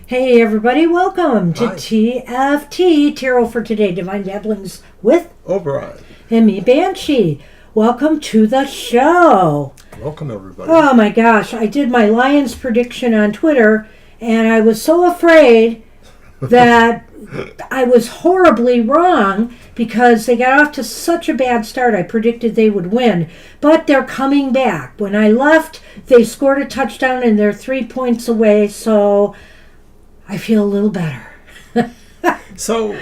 Hey everybody, welcome to Hi. TFT, Tarot for Today, Divine Dabblings with Oberon. and me, Banshee. Welcome to the show. Welcome, everybody. Oh my gosh, I did my Lions prediction on Twitter, and I was so afraid that I was horribly wrong because they got off to such a bad start. I predicted they would win, but they're coming back. When I left, they scored a touchdown and they're 3 points away, so I feel a little better. So,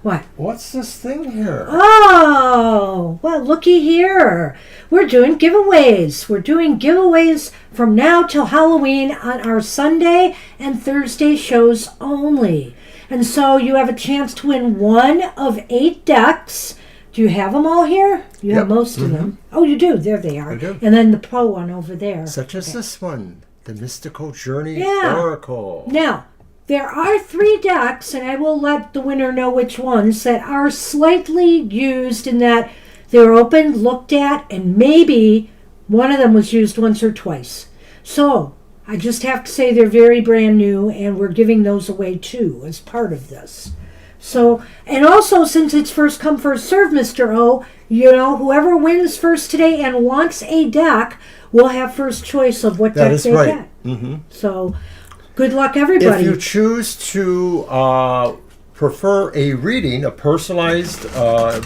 What? what's this thing here? Oh, well, looky here. We're doing giveaways. We're doing giveaways from now till Halloween on our Sunday and Thursday shows only. And so you have a chance to win one of 8 decks. Do you have them all here? You have Yep. most of them. Oh, you do. There they are. I do. And then the Poe one over there. Such as this one, the Mystical Journey Yeah. Oracle. Now, there are 3 decks, and I will let the winner know which ones, that are slightly used in that they're opened, looked at, and maybe one of them was used once or twice. So, I just have to say they're very brand new, and we're giving those away too as part of this. So, and also since it's first come, first serve, Mr. O, you know, whoever wins first today and wants a deck will have first choice of what That deck is they right. get. Mm-hmm. So, good luck, everybody. If you choose to prefer a reading, a personalized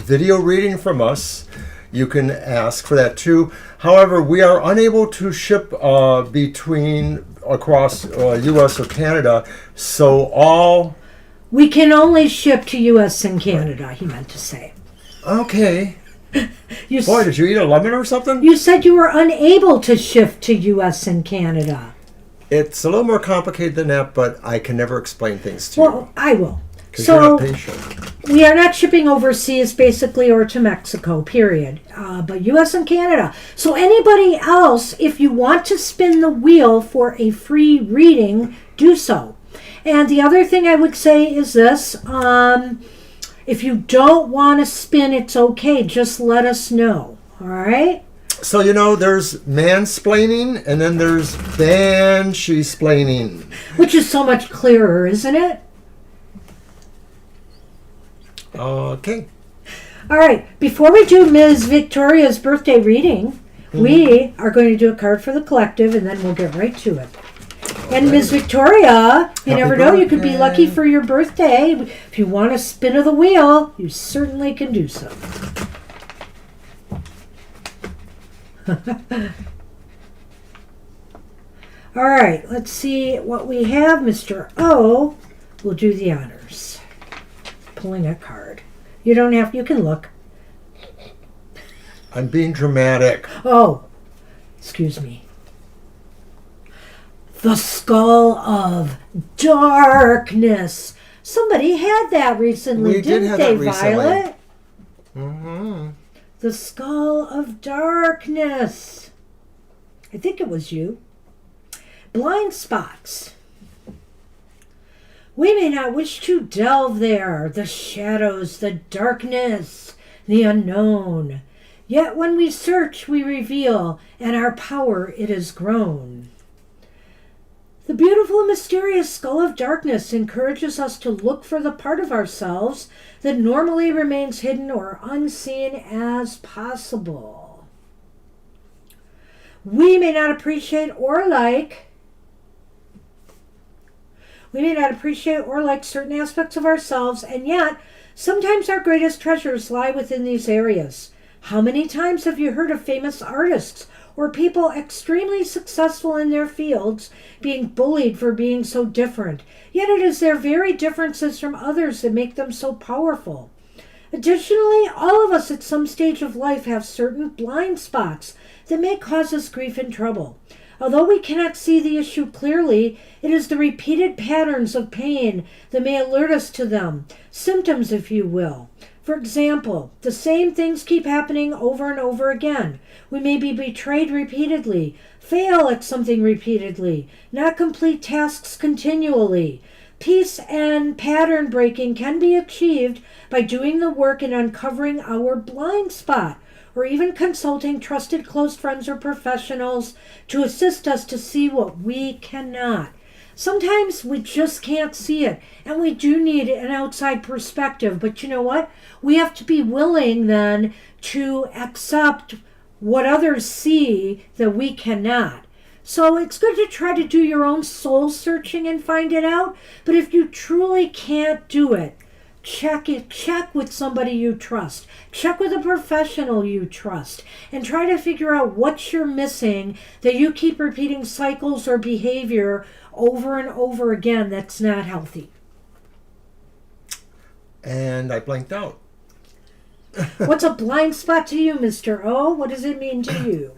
video reading from us, you can ask for that too. However, we are unable to ship across U.S. or Canada, so all... We can only ship to U.S. and Canada, he meant to say. Okay. You, Boy, did you eat a lemon or something? you said you were unable to ship to U.S. and Canada. It's a little more complicated than that, but I can never explain things to Well, I will. you. Because So, you're not patient. we are not shipping overseas, basically, or to Mexico, period. But U.S. and Canada. So, anybody else, if you want to spin the wheel for a free reading, do so. And the other thing I would say is this. If you don't want to spin, it's okay. Just let us know. All right? So, you know, there's mansplaining and then there's banshee-splaining. Which is so much clearer, isn't it? Okay. All right. Before we do Ms. Victoria's birthday reading, we are going to do a card for the collective, and then we'll get right to it. And Ms. Victoria, you Happy never know, you could be birthday. lucky for your birthday. If you want a spin of the wheel, you certainly can do so. All right, let's see what we have. Mr. O will do the honors. Pulling a card. You don't have, you can look. I'm being dramatic. Oh, excuse me. The Skull of Darkness. Somebody had that recently, We did didn't have they, that recently. Violet? Mm-hmm. The Skull of Darkness. I think it was you. Blind spots. We may not wish to delve there, the shadows, the darkness, the unknown. Yet when we search, we reveal, and our power it has grown. The beautiful and mysterious Skull of Darkness encourages us to look for the part of ourselves that normally remains hidden or unseen as possible. We may not appreciate or like certain aspects of ourselves, and yet sometimes our greatest treasures lie within these areas. How many times have you heard of famous artists or people extremely successful in their fields being bullied for being so different? Yet it is their very differences from others that make them so powerful. Additionally, all of us at some stage of life have certain blind spots that may cause us grief and trouble. Although we cannot see the issue clearly, it is the repeated patterns of pain that may alert us to them, symptoms if you will. For example, the same things keep happening over and over again. We may be betrayed repeatedly, fail at something repeatedly, not complete tasks continually. Peace and pattern breaking can be achieved by doing the work and uncovering our blind spot, or even consulting trusted close friends or professionals to assist us to see what we cannot. Sometimes we just can't see it, and we do need an outside perspective. But you know what? We have to be willing then to accept what others see that we cannot. So it's good to try to do your own soul searching and find it out. But if you truly can't do it, check with somebody you trust. Check with a professional you trust. And try to figure out what you're missing that you keep repeating cycles or behavior over and over again that's not healthy. And I blanked out. What's a blind spot to you, Mr. O? What does it mean to you?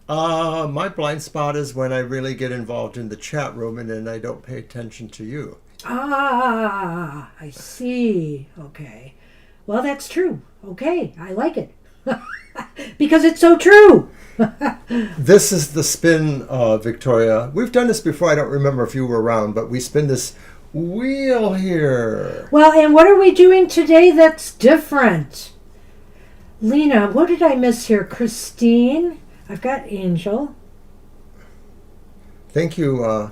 My blind spot is when I really get involved in the chat room and then I don't pay attention to you. Ah, I see. Okay. Well, that's true. Okay, I like it. Because it's so true. This is the spin, Victoria. We've done this before. I don't remember if you were around, but we spin this wheel here. Well, and what are we doing today that's different? Lena, what did I miss here? Christine? I've got Angel. Thank you,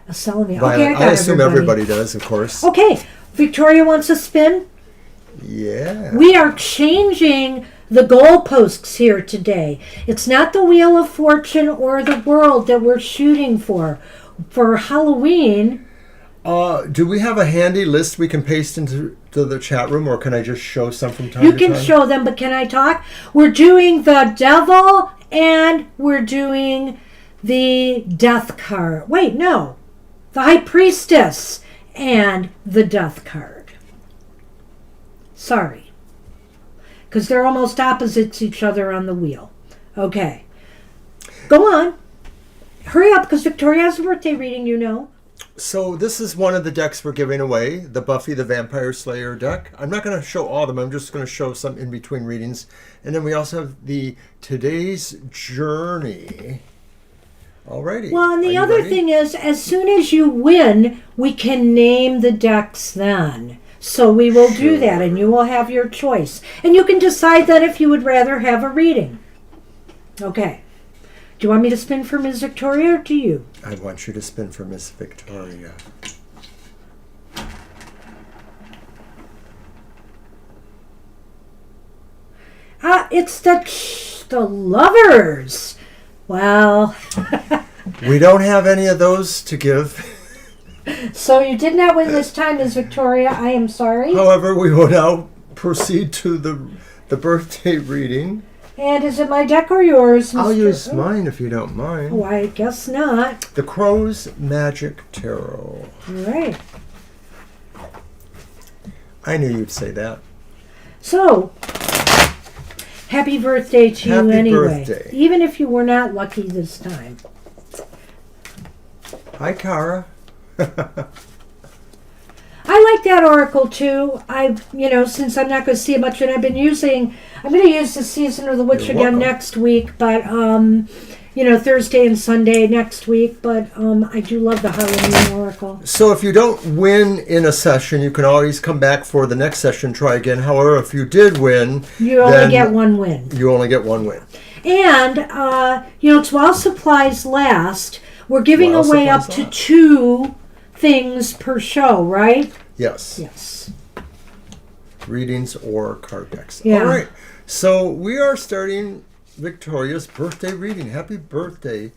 Salome. Violet. Okay, I got I assume everybody does, of course. Okay, Victoria wants a spin. Yeah. We are changing the goalposts here today. It's not the Wheel of Fortune or the world that we're shooting for. For Halloween... Do we have a handy list we can paste into the chat room, or can I just show some from time to time? You can show them, but can I talk? We're doing the Devil and we're doing the Death card. Wait, no. The High Priestess and the Death card. Sorry. Because they're almost opposites each other on the wheel. Okay. Go on. Hurry up, because Victoria has a birthday reading, you know. So this is one of the decks we're giving away, the Buffy the Vampire Slayer deck. I'm not going to show all of them. I'm just going to show some in between readings. And then we also have the Today's Journey. Alrighty. Well, and the other thing is, as soon as you win, we can name the decks then. So we will do that, and you will have your choice. And you can decide then if you would rather have a reading. Okay. Do you want me to spin for Ms. Victoria, or do you? I want you to spin for Miss Victoria. It's the Lovers. Well. We don't have any of those to give. So you did not win this time, Ms. Victoria. I am sorry. However, we will now proceed to the birthday reading. And is it my deck or yours, Mr.? I'll use mine if you don't mind. Oh, I guess not. The Crow's Magic Tarot. All right. I knew you'd say that. So, happy birthday to you anyway. Birthday. Even if you were not lucky this time. Hi, Cara. I like that oracle too. Since I'm not going to see it much, and I'm going to use the Season of the Witch again next week, but, Thursday and Sunday next week, but I do love the Halloween oracle. So if you don't win in a session, you can always come back for the next session, try again. However, if you did win... You only get one win. You only get one win. And, it's while supplies last, we're giving away up to 2 things per show, right? Yes. Yes. Readings or card decks. Yeah. All right. So we are starting Victoria's birthday reading. Happy birthday.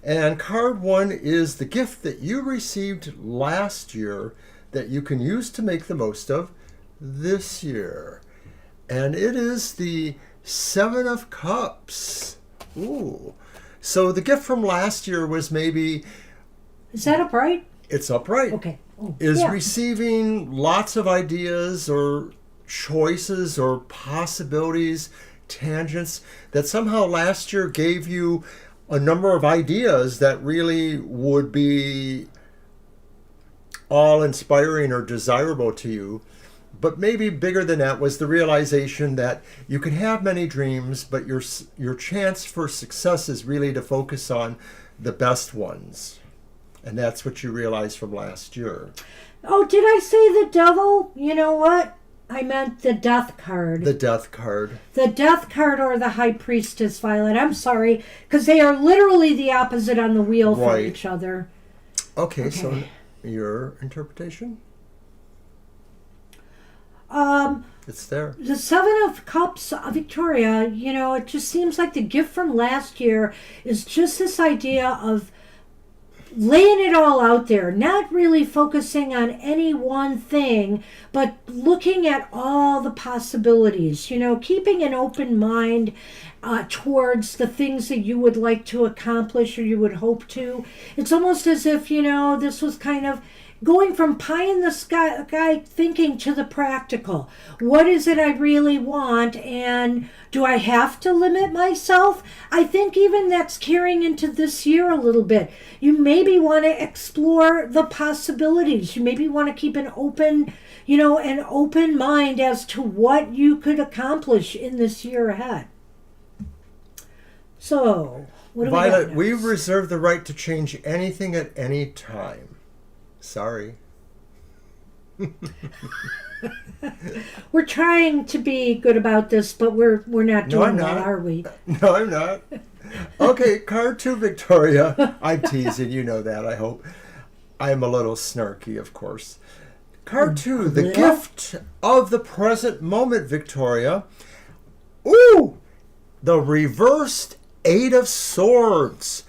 And card 1 is the gift that you received last year that you can use to make the most of this year. And it is the 7 of Cups. Ooh. So the gift from last year was maybe... Is that upright? It's upright. Okay. Receiving lots of ideas or choices or possibilities, tangents that somehow last year gave you a number of ideas that really would be all inspiring or desirable to you. But maybe bigger than that was the realization that you can have many dreams, but your chance for success is really to focus on the best ones. And that's what you realized from last year. Oh, did I say the Devil? You know what? I meant the Death card. The Death card. The Death card or the High Priestess, Violet. I'm sorry, because they are literally the opposite on the wheel for each other. Okay, so Your interpretation? It's there. The Seven of Cups, Victoria, it just seems like the gift from last year is just this idea of laying it all out there, not really focusing on any one thing, but looking at all the possibilities, keeping an open mind towards the things that you would like to accomplish or you would hope to. It's almost as if, this was kind of going from pie in the sky thinking to the practical. What is it I really want, and do I have to limit myself? I think even that's carrying into this year a little bit. You maybe want to explore the possibilities. You maybe want to keep an open mind as to what you could accomplish in this year ahead. So, what do Violet, we we reserve the right to change anything at any time. Sorry. We're trying to be good about this, but we're not doing that, are we? No, I'm not. Okay, card 2, Victoria. I'm teasing, you know that, I hope. I'm a little snarky, of course. Card 2, the gift of the present moment, Victoria. Ooh! The reversed 8 of Swords.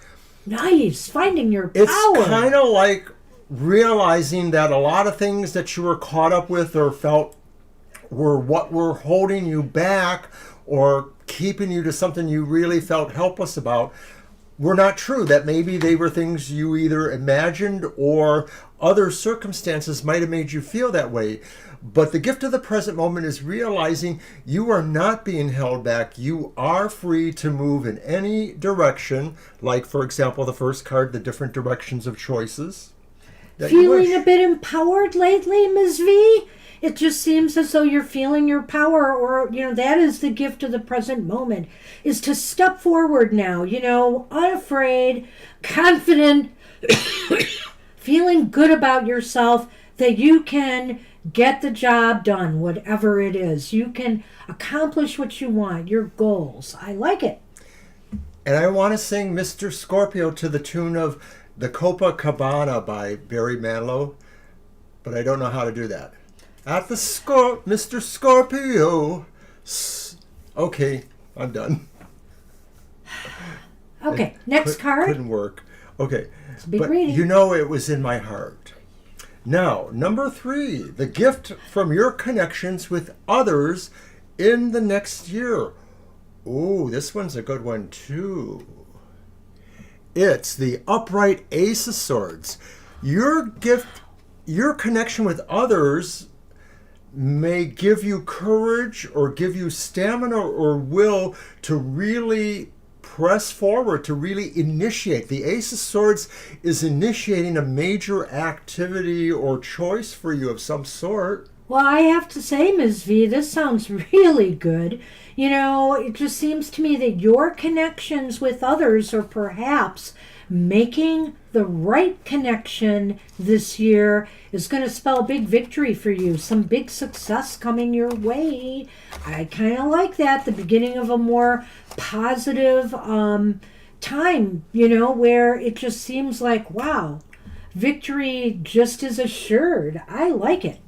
Nice, finding your power. It's kind of like realizing that a lot of things that you were caught up with or felt were what were holding you back or keeping you to something you really felt helpless about were not true. That maybe they were things you either imagined or other circumstances might have made you feel that way. But the gift of the present moment is realizing you are not being held back. You are free to move in any direction. Like, for example, the first card, the different directions of choices. Feeling a bit empowered lately, Ms. V? It just seems as though you're feeling your power, or, that is the gift of the present moment, is to step forward now, unafraid, confident, feeling good about yourself, that you can get the job done, whatever it is. You can accomplish what you want, your goals. I like it. And I want to sing Mr. Scorpio to the tune of the Copacabana by Barry Manilow, but I don't know how to do that. At the Mr. Scorpio. Okay, I'm done. Okay, next card. Couldn't work. Okay, it's a big but reading. it was in my heart. Now, number 3, the gift from your connections with others in the next year. Ooh, this one's a good one too. It's the upright Ace of Swords. Your gift, your connection with others may give you courage or give you stamina or will to really press forward, to really initiate. The Ace of Swords is initiating a major activity or choice for you of some sort. Well, I have to say, Ms. V, this sounds really good. It just seems to me that your connections with others are perhaps making the right connection this year is going to spell big victory for you, some big success coming your way. I kind of like that, the beginning of a more positive time, where it just seems like, wow, victory just is assured. I like it.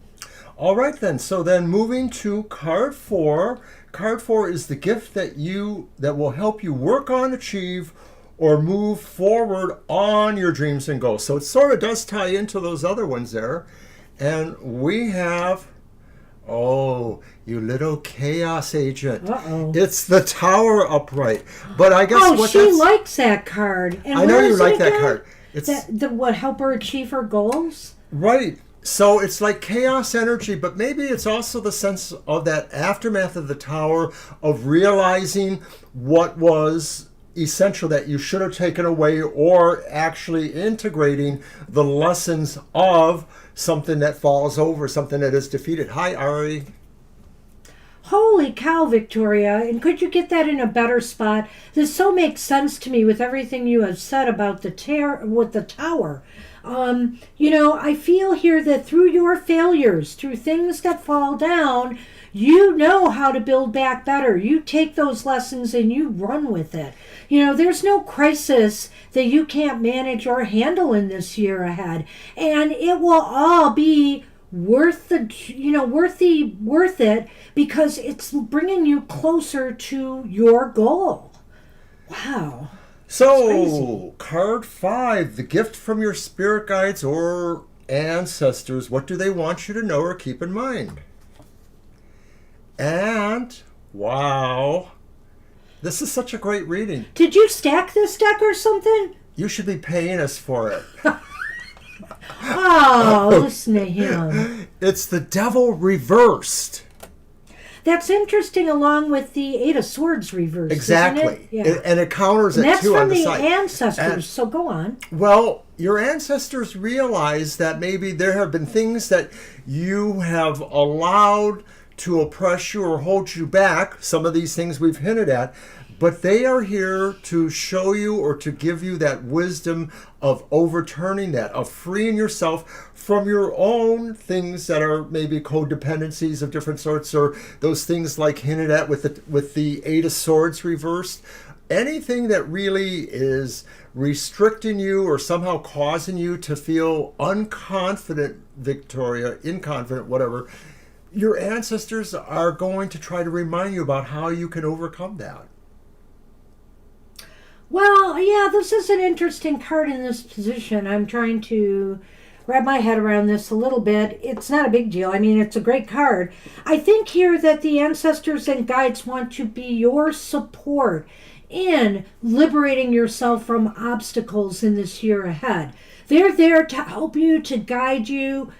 All right, then. So then moving to card 4. Card 4 is the gift that will help you work on, achieve, or move forward on your dreams and goals. So it sort of does tie into those other ones there. And we have, you little chaos agent. Uh-oh. It's the Tower upright. But I guess she likes that card. And I know you like that card. It's what help her achieve her goals? Right. So it's like chaos energy, but maybe it's also the sense of that aftermath of the Tower, of realizing what was essential that you should have taken away, or actually integrating the lessons of something that falls over, something that is defeated. Hi, Ari. Holy cow, Victoria. And could you get that in a better spot? This so makes sense to me with everything you have said about the Tower. I feel here that through your failures, through things that fall down, you know how to build back better. You take those lessons and you run with it. There's no crisis that you can't manage or handle in this year ahead. And it will all be worth it because it's bringing you closer to your goal. Wow. So, card 5, the gift from your spirit guides or ancestors. What do they want you to know or keep in mind? And, wow, this is such a great reading. Did you stack this deck or something? You should be paying us for it. Oh, listen to him. It's the Devil reversed. That's interesting, along with the Eight of Swords reversed. Exactly. Isn't it? Yeah. And it counters And it that's too from on the the side. ancestors, so go on. Well, your ancestors realize that maybe there have been things that you have allowed to oppress you or hold you back. Some of these things we've hinted at. But they are here to show you or to give you that wisdom of overturning that, of freeing yourself from your own things that are maybe codependencies of different sorts, or those things like hinted at with the Eight of Swords reversed. Anything that really is restricting you or somehow causing you to feel unconfident, Victoria, inconfident, whatever, your ancestors are going to try to remind you about how you can overcome that. Well, yeah, this is an interesting card in this position. I'm trying to wrap my head around this a little bit. It's not a big deal. I mean, it's a great card. I think here that the ancestors and guides want to be your support in liberating yourself from obstacles in this year ahead. They're there to help you, to guide you.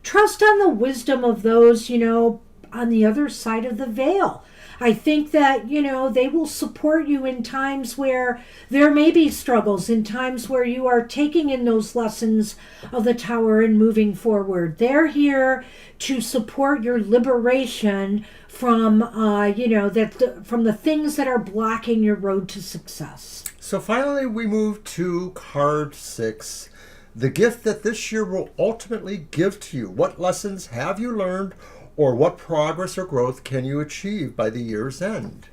Trust on the wisdom of those, on the other side of the veil. I think that, they will support you in times where there may be struggles, in times where you are taking in those lessons of the Tower and moving forward. They're here to support your liberation from, from the things that are blocking your road to success. So finally, we move to card 6. The gift that this year will ultimately give to you. What lessons have you learned, or what progress or growth can you achieve by the year's end?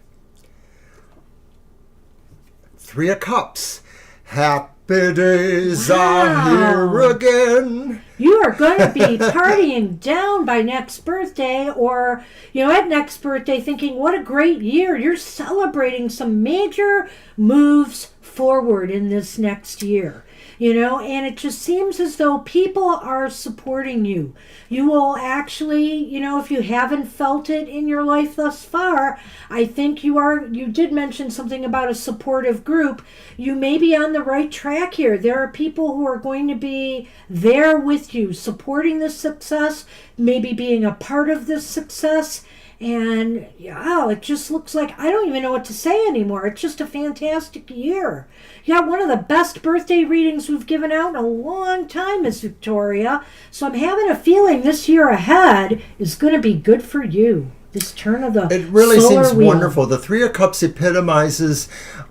3 of Cups. Happy days are here again. You are going to be partying down by next birthday, or, at next birthday thinking, what a great year. You're celebrating some major moves forward in this next year. And it just seems as though people are supporting you. You will actually, if you haven't felt it in your life thus far, I think you did mention something about a supportive group. You may be on the right track here. There are people who are going to be there with you, supporting this success, maybe being a part of this success. And it just looks like I don't even know what to say anymore. It's just a fantastic year. Yeah, one of the best birthday readings we've given out in a long time, Miss Victoria. So I'm having a feeling this year ahead is going to be good for you. This turn of the It really solar seems wheel. wonderful. The 3 of Cups epitomizes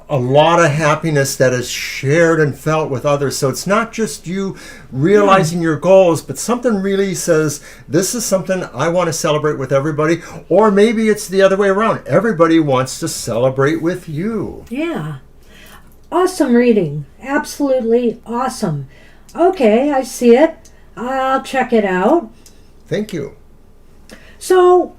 a lot of happiness that is shared and felt with others. So it's not just you realizing your goals, but something really says, this is something I want to celebrate with everybody. Or maybe it's the other way around. Everybody wants to celebrate with you. Yeah. Awesome reading. Absolutely awesome. Okay, I see it. I'll check it out. Thank you. So,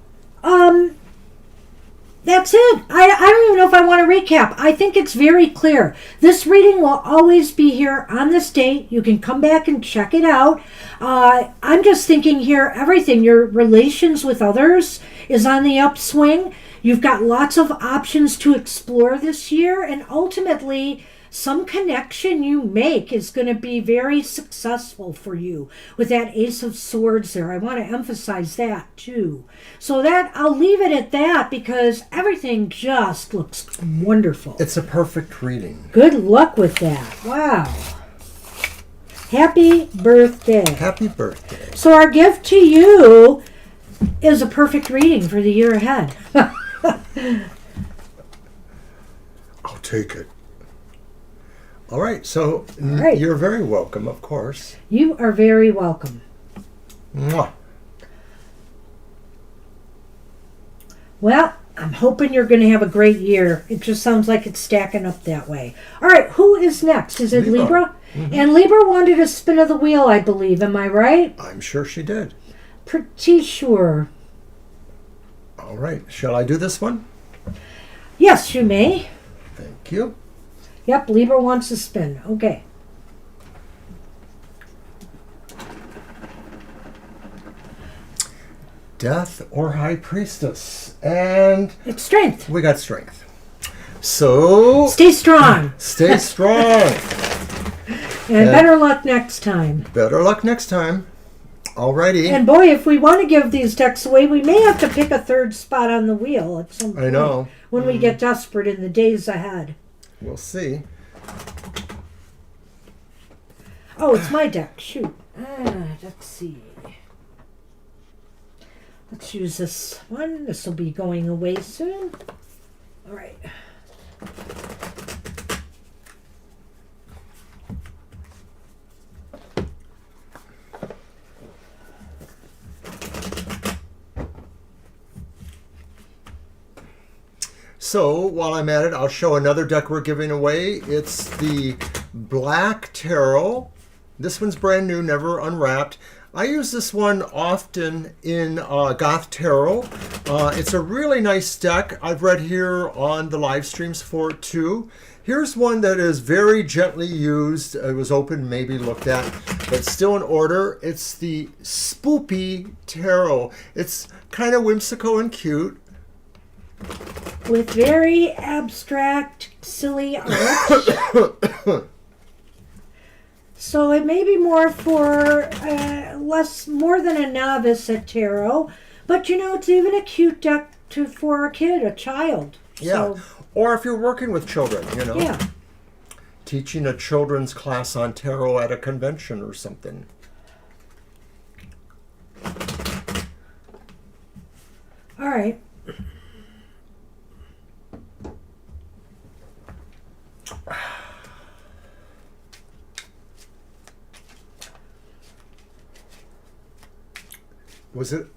that's it. I don't even know if I want to recap. I think it's very clear. This reading will always be here on this date. You can come back and check it out. I'm just thinking here, everything, your relations with others is on the upswing. You've got lots of options to explore this year, and ultimately, some connection you make is going to be very successful for you with that Ace of Swords there. I want to emphasize that too. So that I'll leave it at that because everything just looks wonderful. It's a perfect reading. Good luck with that. Wow. Happy birthday. Happy birthday. So our gift to you is a perfect reading for the year ahead. I'll take it. All right, so right. You're very welcome, of course. You are very welcome. Mwah. Well, I'm hoping you're going to have a great year. It just sounds like it's stacking up that way. All right, who is next? Is it Libra? Mm-hmm. And Libra wanted a spin of the wheel, I believe. Am I right? I'm sure she did. Pretty sure. All right. Shall I do this one? Yes, you may. Thank you. Yep, Libra wants a spin. Okay. Death or High Priestess. And It's strength. we got strength. So Stay strong. stay strong. And better luck next time. Better luck next time. Alrighty. And boy, if we want to give these decks away, we may have to pick a third spot on the wheel at some point. I know. When we get desperate in the days ahead. We'll see. Oh, it's my deck. Shoot. Let's see. Let's use this one. This will be going away soon. All right. So while I'm at it, I'll show another deck we're giving away. It's the Black Tarot. This one's brand new, never unwrapped. I use this one often in Goth Tarot. It's a really nice deck. I've read here on the live streams for it too. Here's one that is very gently used. It was open, maybe looked at, but still in order. It's the Spoopy Tarot. It's kind of whimsical and cute. With very abstract, silly art. So it may be more for more than a novice at tarot, but you know, it's even a cute deck for a kid, a child. Yeah, So, or if you're working with children, you know. yeah. Teaching a children's class on tarot at a convention or something. All right.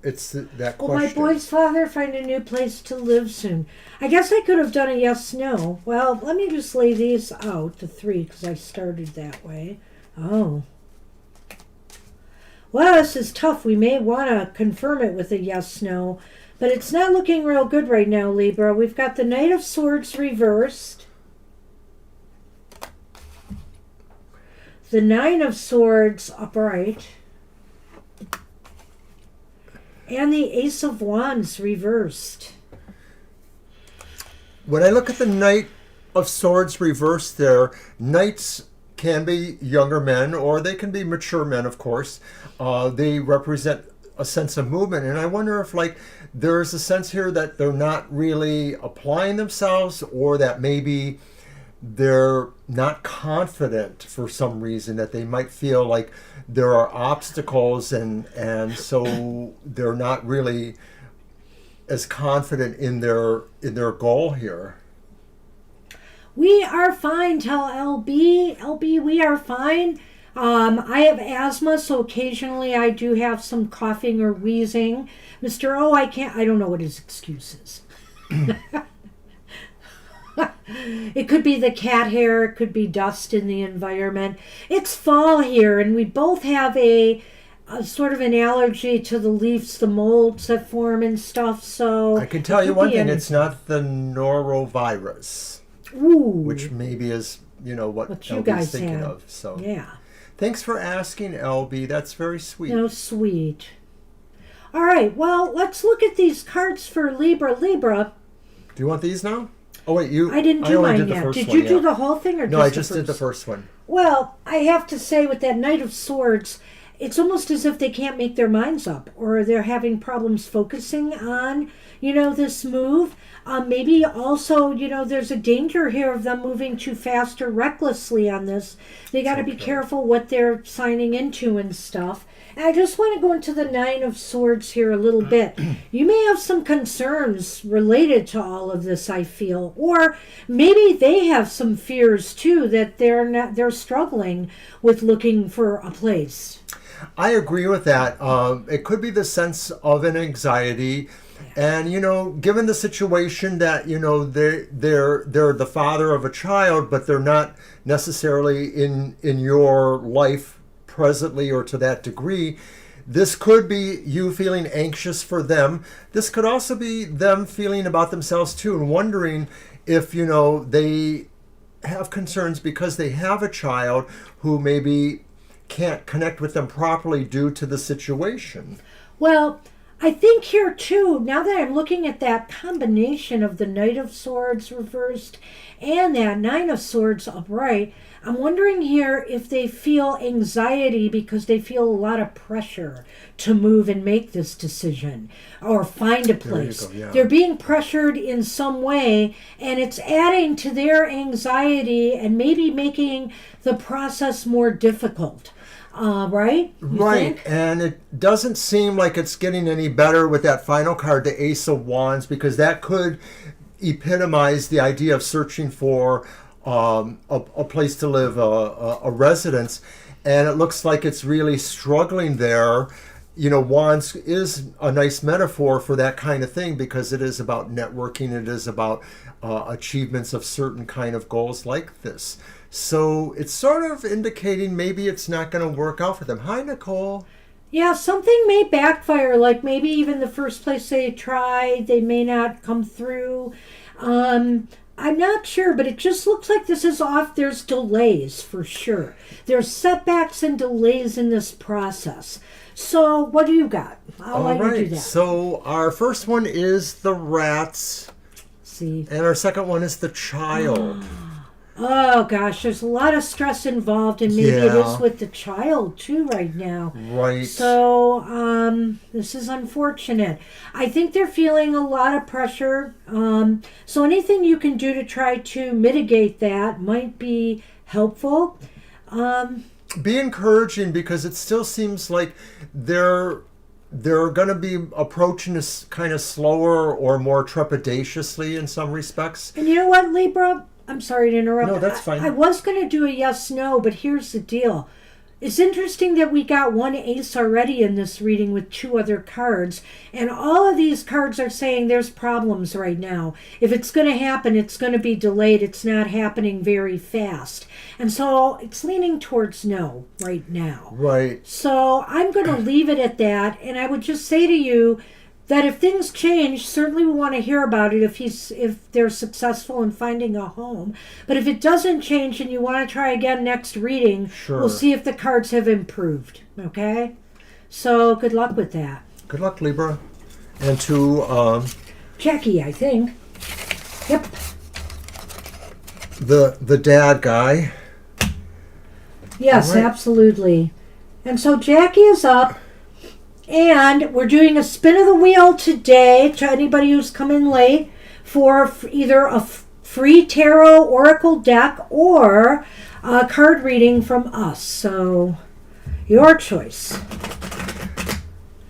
It's that Will question. my boy's father find a new place to live soon? I guess I could have done a yes/no. Well, let me just lay these out, the three, because I started that way. Oh. Well, this is tough. We may want to confirm it with a yes/no, but it's not looking real good right now, Libra. We've got the Knight of Swords reversed. The Nine of Swords upright. And the Ace of Wands reversed. When I look at the Knight of Swords reversed there, knights can be younger men or they can be mature men, of course. They represent a sense of movement. And I wonder if there's a sense here that they're not really applying themselves, or that maybe they're not confident for some reason, that they might feel like there are obstacles and so they're not really as confident in their goal here. We are fine, tell LB. LB, we are fine. I have asthma, so occasionally I do have some coughing or wheezing. Mr. O, I don't know what his excuse is. It could be the cat hair, it could be dust in the environment. It's fall here, and we both have a sort of an allergy to the leaves, the molds that form and stuff. So I can tell you one thing, it's not the norovirus. Ooh. Which maybe is, what you LB's guys thinking had. of. So Yeah. Thanks for asking, LB. That's very sweet. Sweet. All right, well, let's look at these cards for Libra. Libra. Do you want these now? Oh wait, I didn't do only mine did the yet. first Did one, you do yeah. the whole thing, or No, I just did the first one. Well, I have to say, with that Knight of Swords, it's almost as if they can't make their minds up, or they're having problems focusing on, this move. Maybe also, there's a danger here of them moving too fast or recklessly on this. They got to be careful what they're signing into and stuff. And I just want to go into the Nine of Swords here a little bit. You may have some concerns related to all of this, I feel. Or maybe they have some fears too, that they're struggling with looking for a place. I agree with that. It could be the sense of an anxiety. And given the situation that they're the father of a child, but they're not necessarily in your life presently or to that degree, this could be you feeling anxious for them. This could also be them feeling about themselves too and wondering if they have concerns because they have a child who maybe can't connect with them properly due to the situation. Well, I think here too, now that I'm looking at that combination of the Knight of Swords reversed and that Nine of Swords upright, I'm wondering here if they feel anxiety because they feel a lot of pressure to move and make this decision or find a place. There you go, yeah. They're being pressured in some way, and it's adding to their anxiety and maybe making the process more difficult. Right? Right, and it doesn't seem like it's getting any better with that final card, the Ace of Wands, because that could epitomize the idea of searching for a place to live, a residence, and it looks like it's really struggling there. Wands is a nice metaphor for that kind of thing because it is about networking, it is about achievements of certain kind of goals like this. So it's sort of indicating maybe it's not going to work out for them. Hi, Nicole. Yeah, something may backfire, like maybe even the first place they try, they may not come through. I'm not sure, but it just looks like this is off. There's delays for sure. There's setbacks and delays in this process. So what do you got? I'll let you do that. So our first one is the rats. See. And our second one is the child. Oh gosh, there's a lot of stress involved, and maybe it is with the child too right now. Right. So this is unfortunate. I think they're feeling a lot of pressure. So anything you can do to try to mitigate that might be helpful. Be encouraging because it still seems like they're going to be approaching this kind of slower or more trepidatiously in some respects. And you know what, Libra? I'm sorry to interrupt. No, that's fine. I was going to do a yes-no, but here's the deal. It's interesting that we got one ace already in this reading with two other cards, and all of these cards are saying there's problems right now. If it's going to happen, it's going to be delayed. It's not happening very fast. And so it's leaning towards no right now. Right. So I'm going to leave it at that, and I would just say to you that if things change, certainly we want to hear about it if they're successful in finding a home. But if it doesn't change and you want to try again next reading, we'll see if the cards have improved. Okay? So good luck with that. Good luck, Libra. And to Jackie, I think. Yep. The dad guy. Yes, right. Absolutely. And so Jackie is up. And we're doing a spin of the wheel today to anybody who's come in late for either a free tarot oracle deck or a card reading from us. So your choice.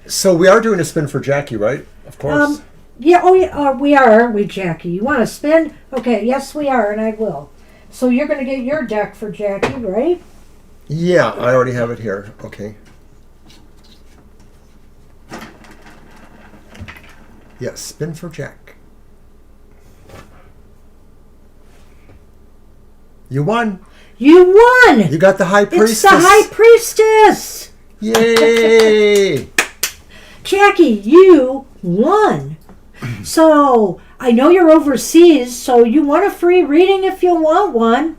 So we are doing a spin for Jackie, right? Of course. We are, aren't we, Jackie? You want to spin? Okay, yes, we are, and I will. So you're going to get your deck for Jackie, right? Yeah, I already have it here. Okay. Yes, spin for Jack. You won. You won. You got the High Priestess. It's the High Priestess. Yay. Jackie, you won. So I know you're overseas, so you want a free reading if you want one.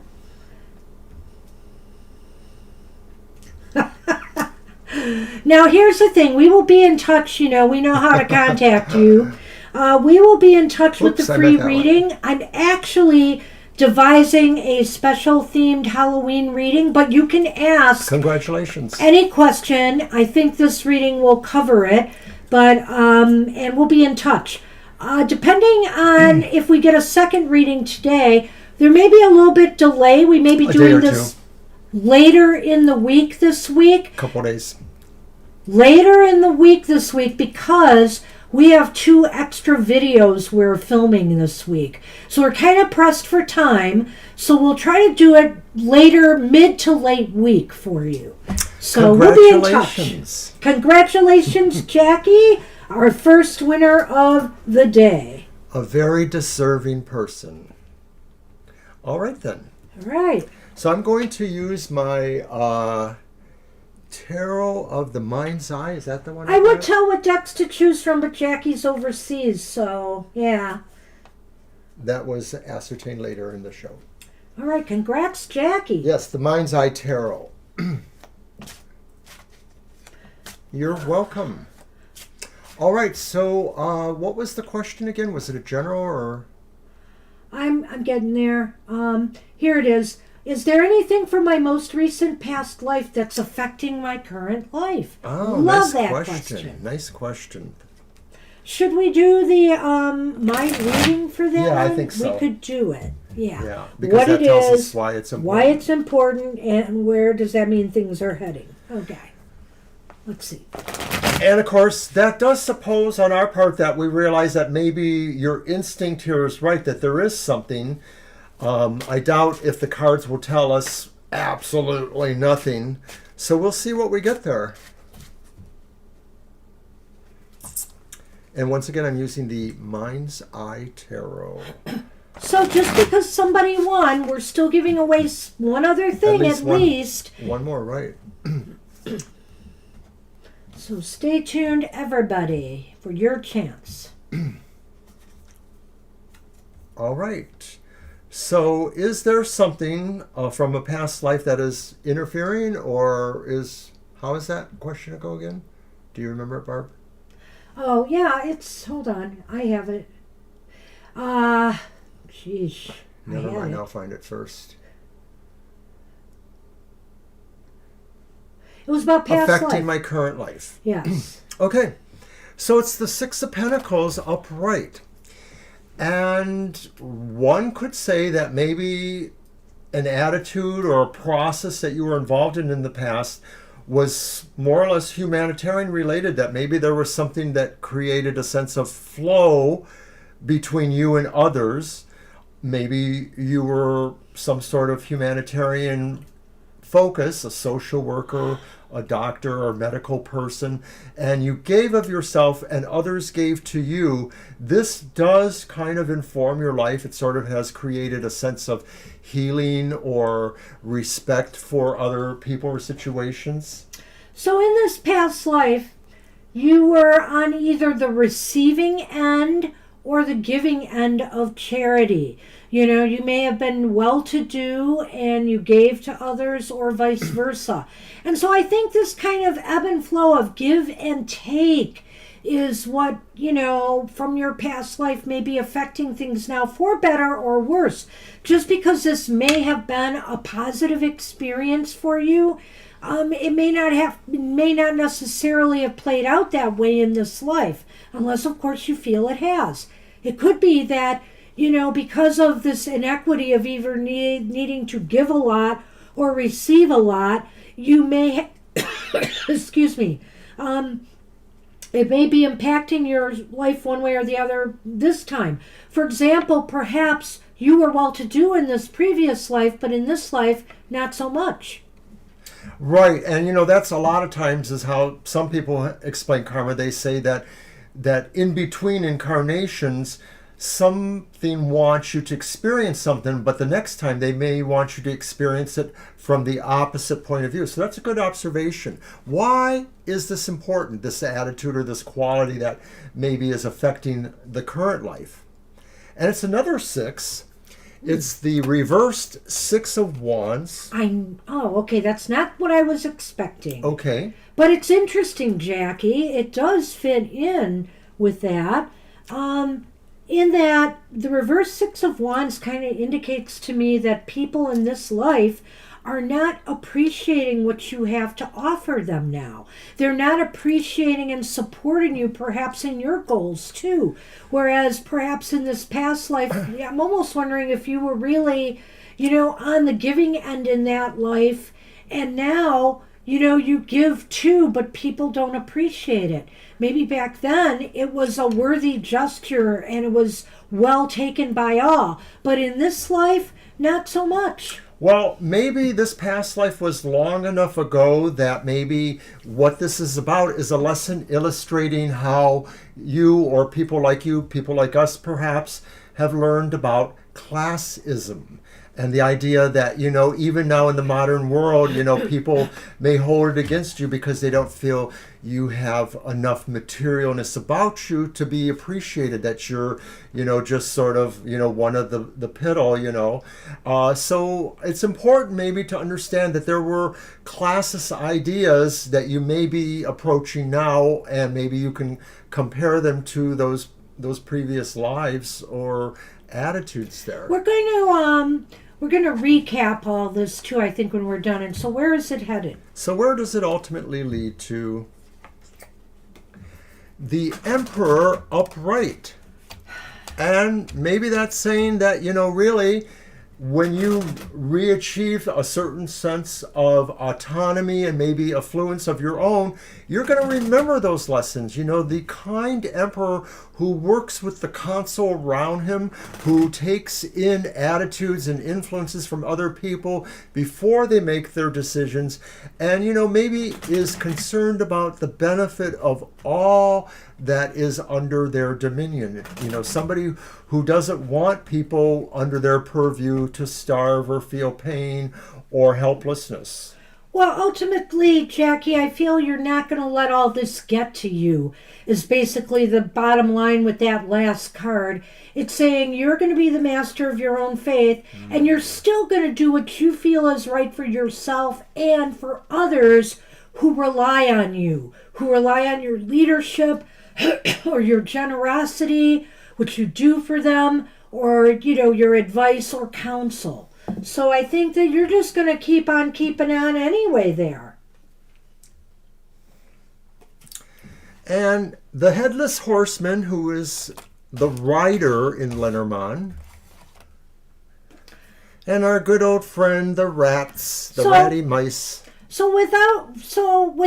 Now, here's the thing. We will be in touch. We know how to contact you. We will be in touch with the free reading. I'm actually devising a special themed Halloween reading, but you can ask. Congratulations. Any question. I think this reading will cover it, but and we'll be in touch. Depending on if we get a second reading today, there may be a little bit delay. We may be doing this later in the week this week. Couple days. Later in the week this week because we have 2 extra videos we're filming this week. So we're kind of pressed for time. So we'll try to do it later, mid to late week for you. So we'll be in touch. Congratulations, Jackie. Our first winner of the day. A very deserving person. All right, then. All right. So I'm going to use my Tarot of the Mind's Eye. Is that the one? I would tell what decks to choose from, but Jackie's overseas, so yeah. That was ascertained later in the show. All right, congrats, Jackie. Yes, the Mind's Eye Tarot. You're welcome. All right, so what was the question again? Was it a general or? I'm getting there. Here it is. Is there anything from my most recent past life that's affecting my current life? Oh, Love nice that question. Nice question. Should we do the mind reading for that? Yeah, I one? think so. We could do it. Yeah. Yeah, because What that it tells is, us why it's important. why it's important, and where does that mean things are heading? Okay. Let's see. And of course, that does suppose on our part that we realize that maybe your instinct here is right, that there is something. I doubt if the cards will tell us absolutely nothing. So we'll see what we get there. And once again, I'm using the Mind's Eye Tarot. So just because somebody won, we're still giving away one other thing at least. One more, right. So stay tuned, everybody, for your chance. All right. So is there something from a past life that is interfering, or how is that question go again? Do you remember it, Barb? Oh, yeah, hold on, I have it. Sheesh. Never mind, I'll find it first. It was about past life. Affecting my current life. Yes. Okay. So it's the Six of Pentacles upright. And one could say that maybe an attitude or a process that you were involved in the past was more or less humanitarian related, that maybe there was something that created a sense of flow between you and others. Maybe you were some sort of humanitarian focus, a social worker, a doctor or medical person, and you gave of yourself and others gave to you. This does kind of inform your life. It sort of has created a sense of healing or respect for other people or situations. So in this past life, you were on either the receiving end or the giving end of charity. You know, you may have been well-to-do and you gave to others, or vice versa. And so I think this kind of ebb and flow of give and take is what, from your past life may be affecting things now for better or worse. Just because this may have been a positive experience for you, it may not necessarily have played out that way in this life, unless of course you feel it has. It could be that, because of this inequity of either needing to give a lot or receive a lot, you may, excuse me, it may be impacting your life one way or the other this time. For example, perhaps you were well-to-do in this previous life, but in this life, not so much. Right, and that's a lot of times is how some people explain karma. They say that in between incarnations, something wants you to experience something, but the next time they may want you to experience it from the opposite point of view. So that's a good observation. Why is this important, this attitude or this quality that maybe is affecting the current life? And it's another six. It's the reversed Six of Wands. Okay, that's not what I was expecting. Okay. But it's interesting, Jackie. It does fit in with that. In that the reverse Six of Wands kind of indicates to me that people in this life are not appreciating what you have to offer them now. They're not appreciating and supporting you perhaps in your goals too. Whereas perhaps in this past life, I'm almost wondering if you were really, on the giving end in that life, and now, you give too, but people don't appreciate it. Maybe back then it was a worthy gesture and it was well taken by all. But in this life, not so much. Well, maybe this past life was long enough ago that maybe what this is about is a lesson illustrating how you or people like us perhaps, have learned about classism. And the idea that, even now in the modern world, people may hold it against you because they don't feel you have enough materialness about you to be appreciated, that you're, just sort of, one of the piddle, So it's important maybe to understand that there were classist ideas that you may be approaching now, and maybe you can compare them to those previous lives or attitudes there. We're going to recap all this too, I think, when we're done. And so where is it headed? So where does it ultimately lead to? The Emperor upright. And maybe that's saying that, really, when you re-achieve a certain sense of autonomy and maybe affluence of your own, you're going to remember those lessons. The kind emperor who works with the council around him, who takes in attitudes and influences from other people before they make their decisions, and, maybe is concerned about the benefit of all that is under their dominion. Somebody who doesn't want people under their purview to starve or feel pain or helplessness. Well, ultimately, Jackie, I feel you're not going to let all this get to you, is basically the bottom line with that last card. It's saying you're going to be the master of your own faith, and you're still going to do what you feel is right for yourself and for others who rely on you, who rely on your leadership or your generosity, what you do for them, or, your advice or counsel. So I think that you're just going to keep on keeping on anyway there. And the Headless Horseman, who is the rider in Lenormand, and our good old friend, the rats, the ratty mice. So with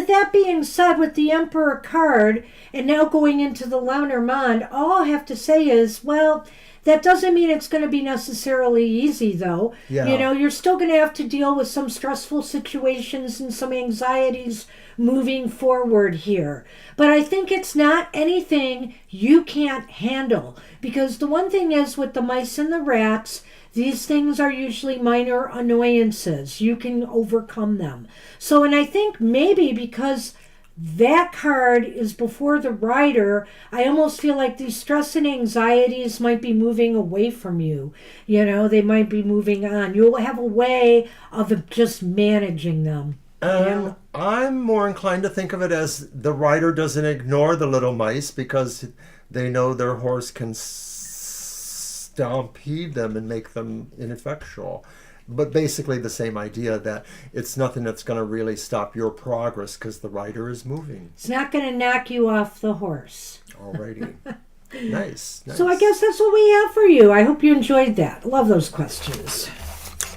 that being said, with the Emperor card, and now going into the Lenormand, all I have to say is, well, that doesn't mean it's going to be necessarily easy, though. Yeah. You're still going to have to deal with some stressful situations and some anxieties moving forward here. But I think it's not anything you can't handle. Because the one thing is with the mice and the rats, these things are usually minor annoyances. You can overcome them. So, and I think maybe because that card is before the rider, I almost feel like these stress and anxieties might be moving away from you. They might be moving on. You'll have a way of just managing them. I'm more inclined to think of it as the rider doesn't ignore the little mice because they know their horse can stampede them and make them ineffectual. But basically the same idea, that it's nothing that's going to really stop your progress because the rider is moving. It's not going to knock you off the horse. Alrighty. Nice. So I guess that's what we have for you. I hope you enjoyed that. Love those questions.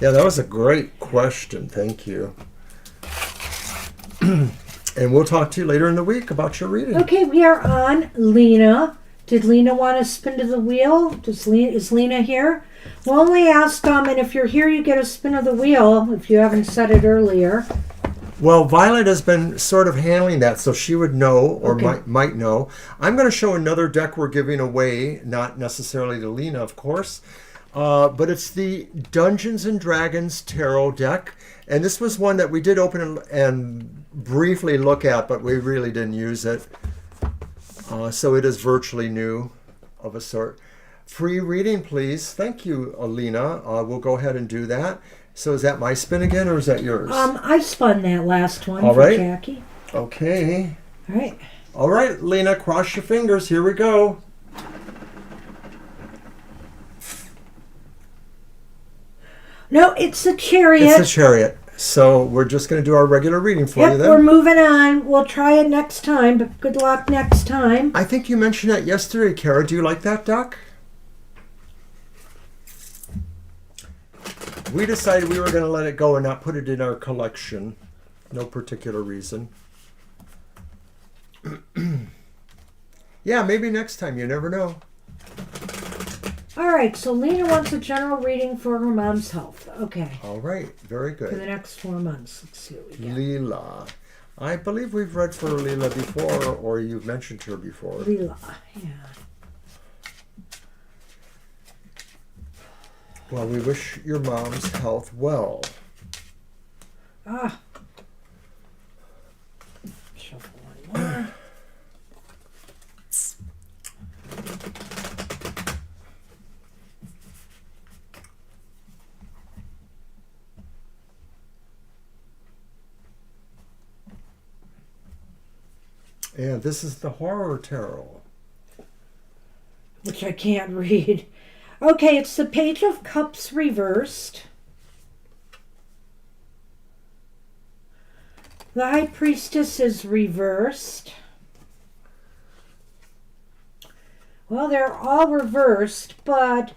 Yeah, that was a great question. Thank you. And we'll talk to you later in the week about your reading. Okay, we are on Lena. Did Lena want to spin to the wheel? Is Lena here? We'll only ask and if you're here, you get a spin of the wheel, if you haven't said it earlier. Well, Violet has been sort of handling that, so she would know, or might know. I'm going to show another deck we're giving away, not necessarily to Lena, of course, but it's the Dungeons and Dragons Tarot deck. And this was one that we did open and briefly look at, but we really didn't use it. So it is virtually new of a sort. Free reading, please. Thank you, Alina. We'll go ahead and do that. So is that my spin again, or is that yours? I spun that last one All for right. Jackie. Okay. All right. All right, Lena, cross your fingers. Here we go. No, it's the Chariot. It's the Chariot. So we're just going to do our regular reading for you then. We're moving on. We'll try it next time, but good luck next time. I think you mentioned that yesterday, Kara. Do you like that deck? We decided we were going to let it go and not put it in our collection. No particular reason. Yeah, maybe next time. You never know. All right, so Lena wants a general reading for her mom's health. Okay. All right, very For the good. next 4 months. Let's see what we get. Leela. I believe we've read for Leela before, or you've mentioned her before. Leela, yeah. Well, we wish your mom's health well. Shuffle one more. And this is the Horror Tarot. Which I can't read. Okay, it's the Page of Cups reversed. The High Priestess is reversed. Well, they're all reversed, but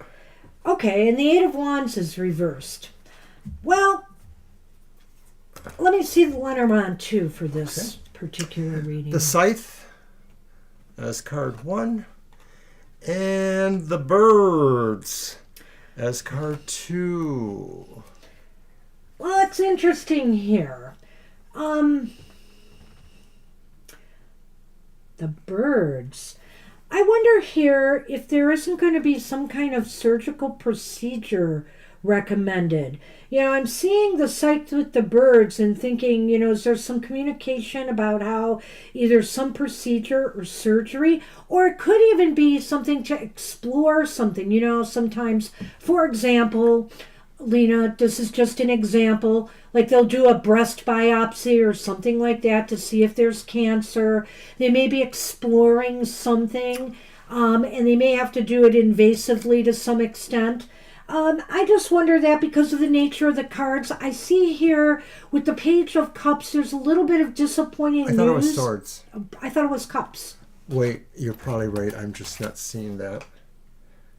okay, and the Eight of Wands is reversed. Well, let me see the Lenormand too for this particular reading. The Scythe as card 1. And the Birds as card 2. Well, it's interesting here. The Birds. I wonder here if there isn't going to be some kind of surgical procedure recommended. I'm seeing the site with the birds and thinking, is there some communication about how either some procedure or surgery, or it could even be something to explore something, sometimes, for example, Lena, this is just an example, like they'll do a breast biopsy or something like that to see if there's cancer. They may be exploring something, and they may have to do it invasively to some extent. I just wonder that because of the nature of the cards. I see here with the Page of Cups, there's a little bit of disappointing news. I thought it was Swords. I thought it was Cups. Wait, you're probably right. I'm just not seeing that.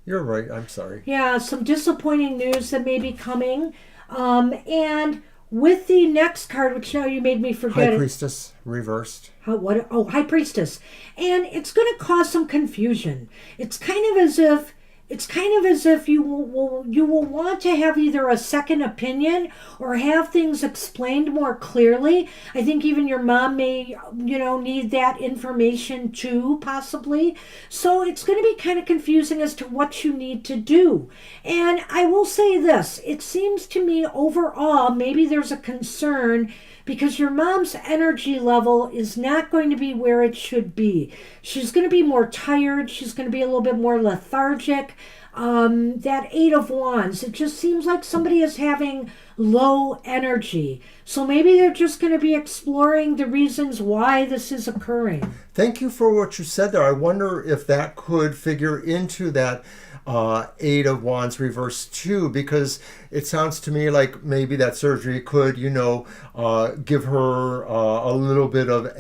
You're right. I'm sorry. Yeah, some disappointing news that may be coming. And with the next card, which now you made me forget. High Priestess reversed. What? Oh, High Priestess. And it's going to cause some confusion. It's kind of as if you will want to have either a second opinion or have things explained more clearly. I think even your mom may, need that information too, possibly. So it's going to be kind of confusing as to what you need to do. And I will say this, it seems to me overall, maybe there's a concern because your mom's energy level is not going to be where it should be. She's going to be more tired. She's going to be a little bit more lethargic. That Eight of Wands, it just seems like somebody is having low energy. So maybe they're just going to be exploring the reasons why this is occurring. Thank you for what you said there. I wonder if that could figure into that Eight of Wands reverse too, because it sounds to me like maybe that surgery could, give her a little bit of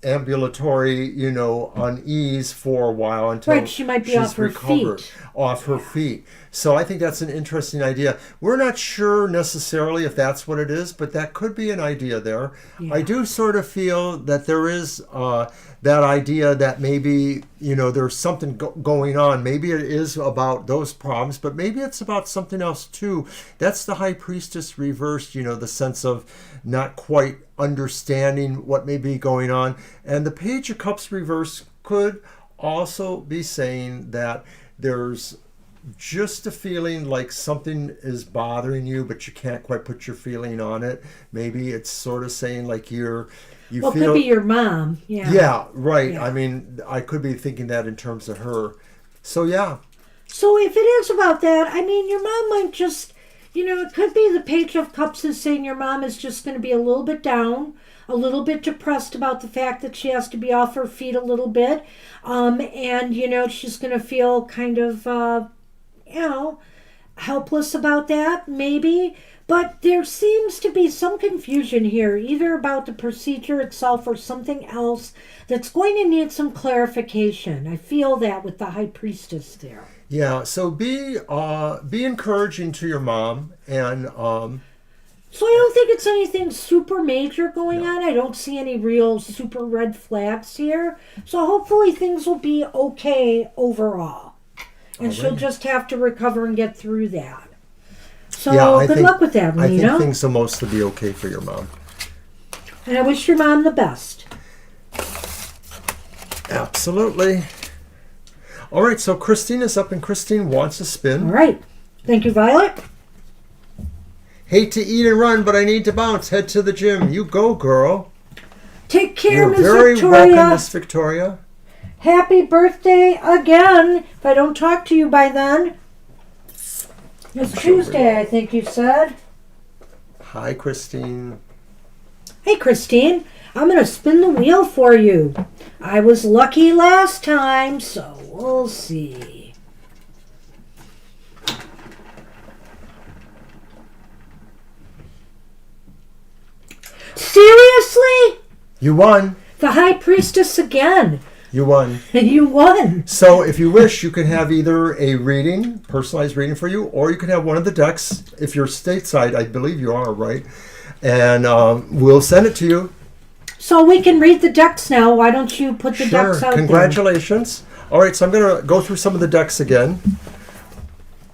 ambulatory, unease for a while until right, she might be off her feet. Off her feet. So I think that's an interesting idea. We're not sure necessarily if that's what it is, but that could be an idea there. Yeah. I do sort of feel that there is that idea that maybe, there's something going on. Maybe it is about those problems, but maybe it's about something else too. That's the High Priestess reversed, the sense of not quite understanding what may be going on. And the Page of Cups reverse could also be saying that there's just a feeling like something is bothering you, but you can't quite put your feeling on it. Maybe it's sort of saying like you feel... It could be your mom. Yeah. Yeah, right. Yeah. I mean, I could be thinking that in terms of her. So, yeah. So if it is about that, I mean, your mom might just... it could be the Page of Cups is saying your mom is just going to be a little bit down, a little bit depressed about the fact that she has to be off her feet a little bit. And, she's going to feel kind of, helpless about that, maybe. But there seems to be some confusion here, either about the procedure itself or something else that's going to need some clarification. I feel that with the High Priestess there. Yeah, so be encouraging to your mom, and so I don't think it's anything super major going on. I don't see any real super red flags here. So hopefully things will be okay overall. And she'll just have to recover and get through that. So Yeah, good luck with that, I Lena. think things will mostly be okay for your mom. And I wish your mom the best. Absolutely. All right, so Christine is up, and Christine wants to spin. All right. Thank you, Violet. Hate to eat and run, but I need to bounce. Head to the gym. You go, girl. Take care, You're Miss very Victoria. welcome, Miss Victoria. Happy birthday again. If I don't talk to you by then. It's Tuesday, I think you said. Hi, Christine. Hey, Christine. I'm going to spin the wheel for you. I was lucky last time, so we'll see. Seriously? You won. The High Priestess again. You won. You won. So if you wish, you can have either a reading, personalized reading for you, or you can have one of the decks. If you're stateside, I believe you are, right? And we'll send it to you. So we can read the decks now. Why don't you put the decks out Congratulations. All right, so I'm going to go through some of the decks again.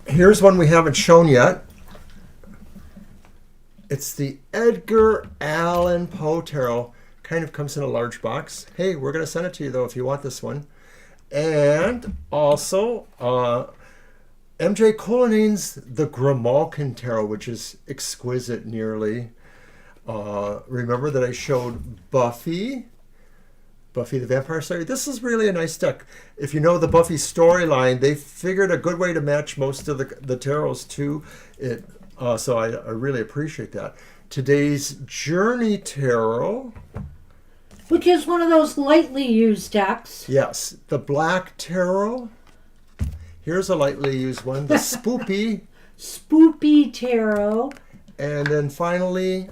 Here's one we haven't shown yet. It's the Edgar Allan Poe Tarot. Kind of comes in a large box. Hey, we're going to send it to you, though, if you want this one. And also, MJ Colonnaine's The Grimalkin Tarot, which is exquisite, nearly. Remember that I showed Buffy the Vampire Slayer? This is really a nice deck. If you know the Buffy storyline, they figured a good way to match most of the tarots to it. So I really appreciate that. Today's Journey Tarot, which is one of those lightly used decks. Yes. The Black Tarot. Here's a lightly used one. The Spoopy. Spoopy Tarot. And then finally,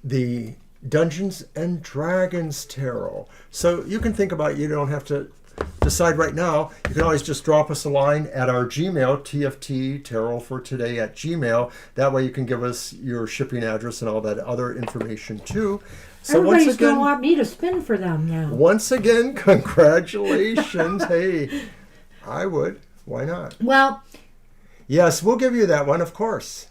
the Dungeons and Dragons Tarot. So you can think about it. You don't have to decide right now. You can always just drop us a line at our Gmail, TFT Tarot for Today at Gmail. That way you can give us your shipping address and all that other information too. So everybody's going to want me to spin for them now. Once again, congratulations. Hey, I would. Why not? Well, yes, we'll give you that one, of course.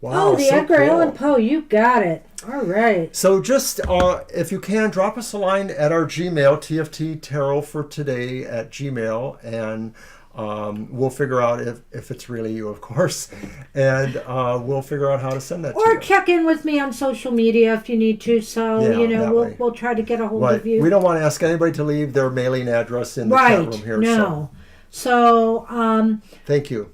Wow, oh, the Edgar Allan Poe, you got it. All right. So just, if you can, drop us a line at our Gmail, TFT Tarot for Today at Gmail, and we'll figure out if it's really you, of course, and we'll figure out how to send that to you. Or check in with me on social media if you need to, so, yeah, we'll try to get a hold of you. We don't want to ask anybody to leave their mailing address in the chat room here. No. So, thank you.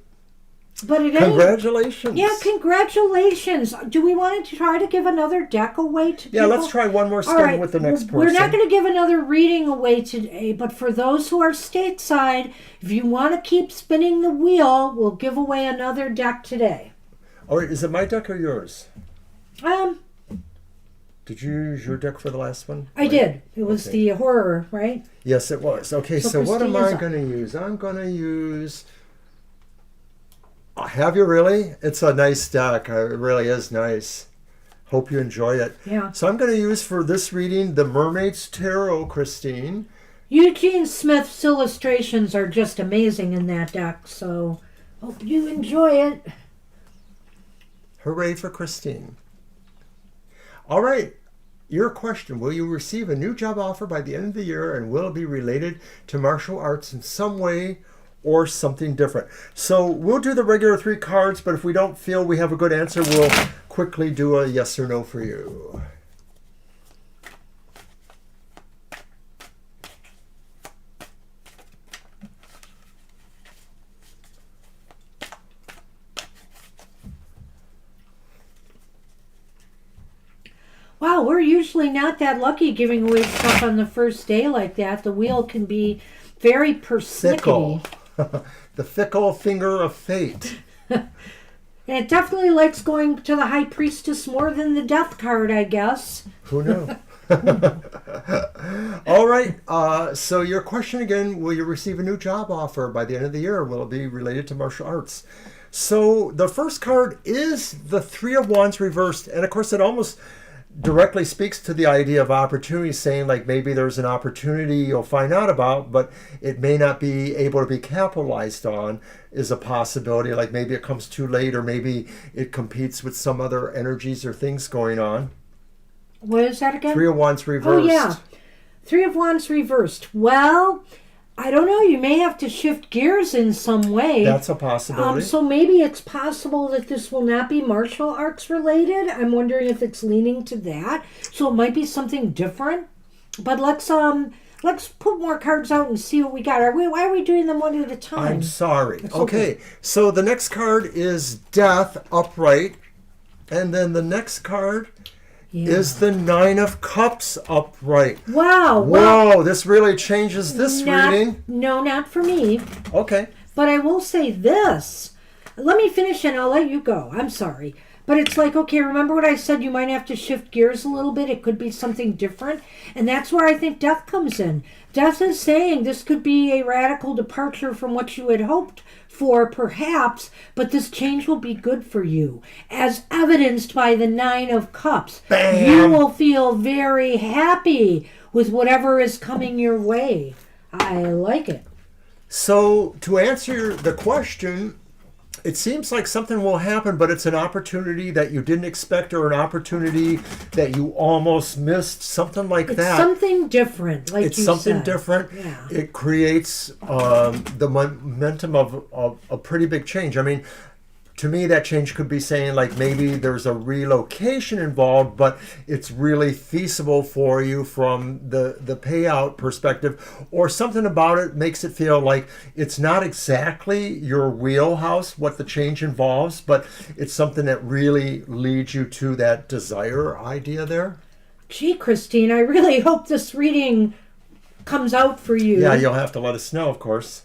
But congratulations. Yeah, congratulations. Do we want to try to give another deck away to people? Yeah, let's try one more spin with the next person. We're not going to give another reading away today, but for those who are stateside, if you want to keep spinning the wheel, we'll give away another deck today. All right, is it my deck or yours? Did you use your deck for the last one? I did. It was the horror, right? Yes, it was. Okay, so what am I going to use? I'm going to use... Have you really? It's a nice deck. It really is nice. Hope you enjoy it. Yeah. So I'm going to use for this reading the Mermaid's Tarot, Christine. Eugene Smith's illustrations are just amazing in that deck, so hope you enjoy it. Hooray for Christine. All right. Your question, will you receive a new job offer by the end of the year, and will it be related to martial arts in some way or something different? So we'll do the regular 3 cards, but if we don't feel we have a good answer, we'll quickly do a yes or no for you. Wow, we're usually not that lucky giving away stuff on the first day like that. The wheel can be very persnickety. The fickle finger of fate. And it definitely likes going to the High Priestess more than the Death card, I guess. Who knew? All right. So your question again, will you receive a new job offer by the end of the year? Will it be related to martial arts? So the first card is the 3 of Wands reversed. And of course, it almost directly speaks to the idea of opportunity, saying like maybe there's an opportunity you'll find out about, but it may not be able to be capitalized on, is a possibility. Like maybe it comes too late, or maybe it competes with some other energies or things going on. What is that again? Three of Wands reversed. Oh, yeah. Three of Wands reversed. Well, I don't know. You may have to shift gears in some way. That's a possibility. So maybe it's possible that this will not be martial arts related. I'm wondering if it's leaning to that. So it might be something different. But let's put more cards out and see what we got. Why are we doing them one at a time? I'm sorry. It's okay. So the next card is Death upright. And then the next card is the Nine of Cups upright. Wow. Whoa, this really changes this reading. No, not for me. Okay. But I will say this. Let me finish and I'll let you go. I'm sorry. But it's like, okay, remember what I said? You might have to shift gears a little bit. It could be something different. And that's where I think Death comes in. Death is saying this could be a radical departure from what you had hoped for, perhaps, but this change will be good for you. As evidenced by the Nine of Cups. Bam. You will feel very happy with whatever is coming your way. I like it. So to answer the question, it seems like something will happen, but it's an opportunity that you didn't expect, or an opportunity that you almost missed, something like that. It's something different, like it's you something said. different. Yeah. It creates the momentum of a pretty big change. I mean, to me, that change could be saying like maybe there's a relocation involved, but it's really feasible for you from the payout perspective, or something about it makes it feel like it's not exactly your wheelhouse, what the change involves, but it's something that really leads you to that desire idea there. Gee, Christine, I really hope this reading comes out for you. Yeah, you'll have to let us know, of course.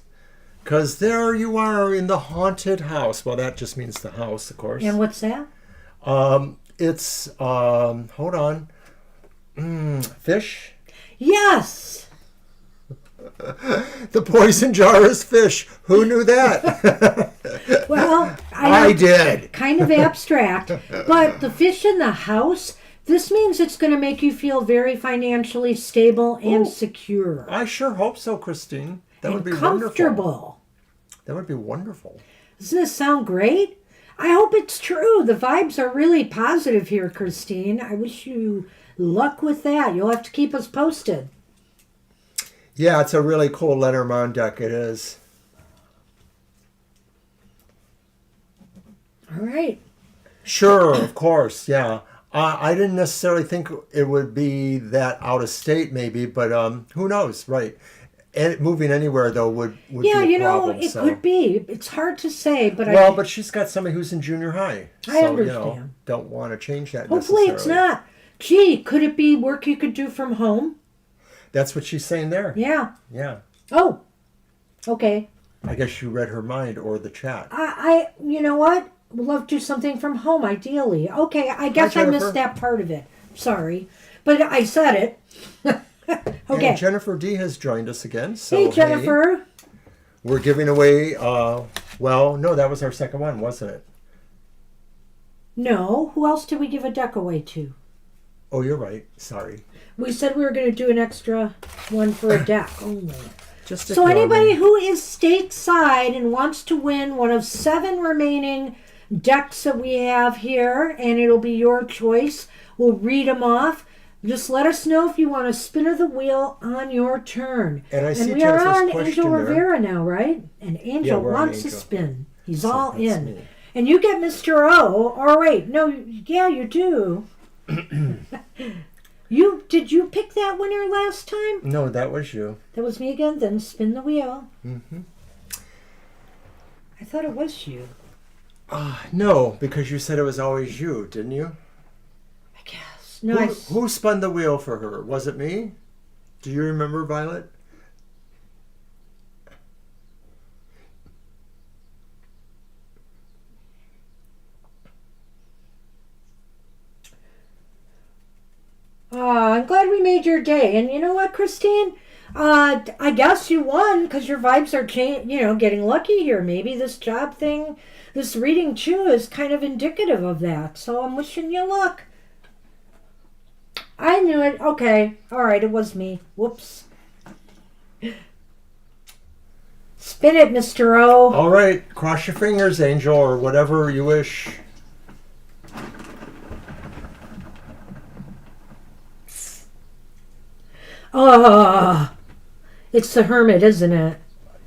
Because there you are in the haunted house. Well, that just means the house, of course. And what's that? It's, hold on. Fish? Yes! The poison jar is fish. Who knew that? Well, I did. Kind of abstract. But the fish in the house, this means it's going to make you feel very financially stable and secure. I sure hope so, Christine. That would be comfortable. Wonderful. That would be wonderful. Doesn't this sound great? I hope it's true. The vibes are really positive here, Christine. I wish you luck with that. You'll have to keep us posted. Yeah, it's a really cool Lenormand deck. It is. All right. Sure, of course, yeah. I didn't necessarily think it would be that out of state, maybe, but who knows, right? And moving anywhere though would be a problem. It could be. It's hard to say, but but she's got somebody who's in junior high. I understand. Don't want to change that. Hopefully it's not. Gee, could it be work you could do from home? That's what she's saying there. Yeah. Yeah. Oh. Okay. I guess you read her mind or the chat. I you know what? Would love to do something from home, ideally. Okay, I guess I missed that part of it. Sorry, but I said it. Okay. And Jennifer D has joined us again. So, hey, Jennifer. We're giving away, well, no, that was our second one, wasn't it? No. Who else did we give a deck away to? Oh, you're right. Sorry. We said we were going to do an extra one for a deck only. So anybody who is stateside and wants to win one of 7 remaining decks that we have here, and it'll be your choice, we'll read them off. Just let us know if you want to spin of the wheel on your turn. And I see we are Jennifer's on Angel there. Rivera now, right? And Angel wants to spin. He's all in. Me. And you get Mr. O. Or wait, no, yeah, you do. Did you pick that winner last time? No, that was you. That was me again. Then spin the wheel. Mm-hmm. I thought it was you. No, because you said it was always you, didn't you? I guess. No, who spun the wheel for her? Was it me? Do you remember, Violet? I'm glad we made your day. And you know what, Christine? I guess you won because your vibes are getting lucky here. Maybe this job thing, this reading too, is kind of indicative of that. So I'm wishing you luck. I knew it. Okay. All right, it was me. Whoops. Spin it, Mr. O. All right, cross your fingers, Angel, or whatever you wish. Oh, it's the Hermit, isn't it?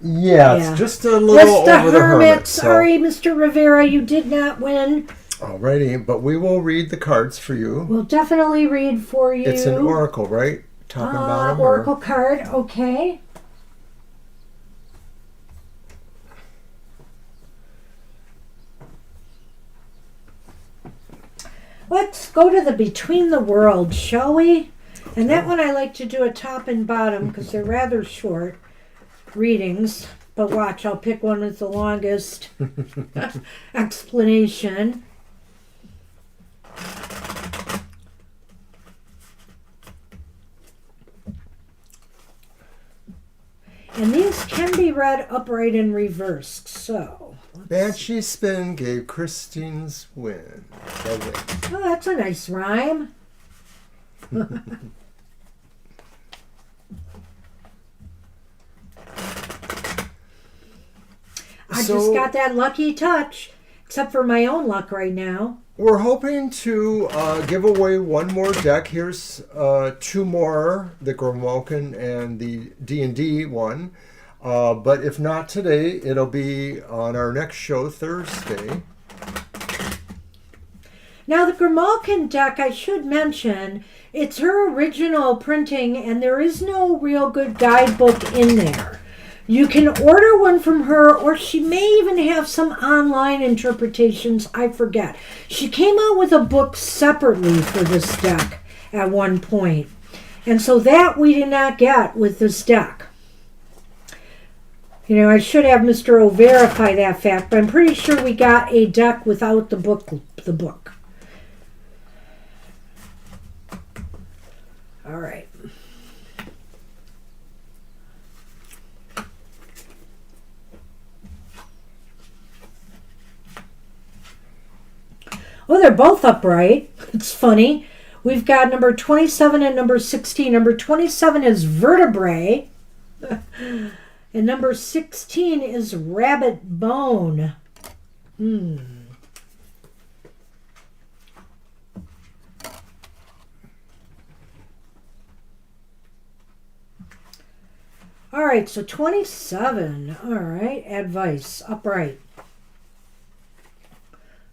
Yeah, Yeah. it's just a little It's the over the Hermit. Hermit. So. Sorry, Mr. Rivera, you did not win. Alrighty, but we will read the cards for you. We'll definitely read for you. It's an oracle, right? Top and bottom. Oracle card, okay. Let's go to the Between the Worlds, shall we? And that one I like to do a top and bottom because they're rather short readings. But watch, I'll pick one with the longest explanation. And these can be read upright and reversed, so... Banshee spin gave Christine's win. Oh, that's a nice rhyme. I just got that lucky touch, except for my own luck right now. We're hoping to give away one more deck. Here's two more, the Grimoken and the D&D one. But if not today, it'll be on our next show Thursday. Now, the Grimoken deck, I should mention, it's her original printing, and there is no real good guidebook in there. You can order one from her, or she may even have some online interpretations. I forget. She came out with a book separately for this deck at one point. And so that we did not get with this deck. You know, I should have Mr. O verify that fact, but I'm pretty sure we got a deck without the book. All right. Oh, they're both upright. It's funny. We've got number 27 and number 16. Number 27 is vertebrae. And number 16 is rabbit bone. All right, so 27. All right, advice, upright.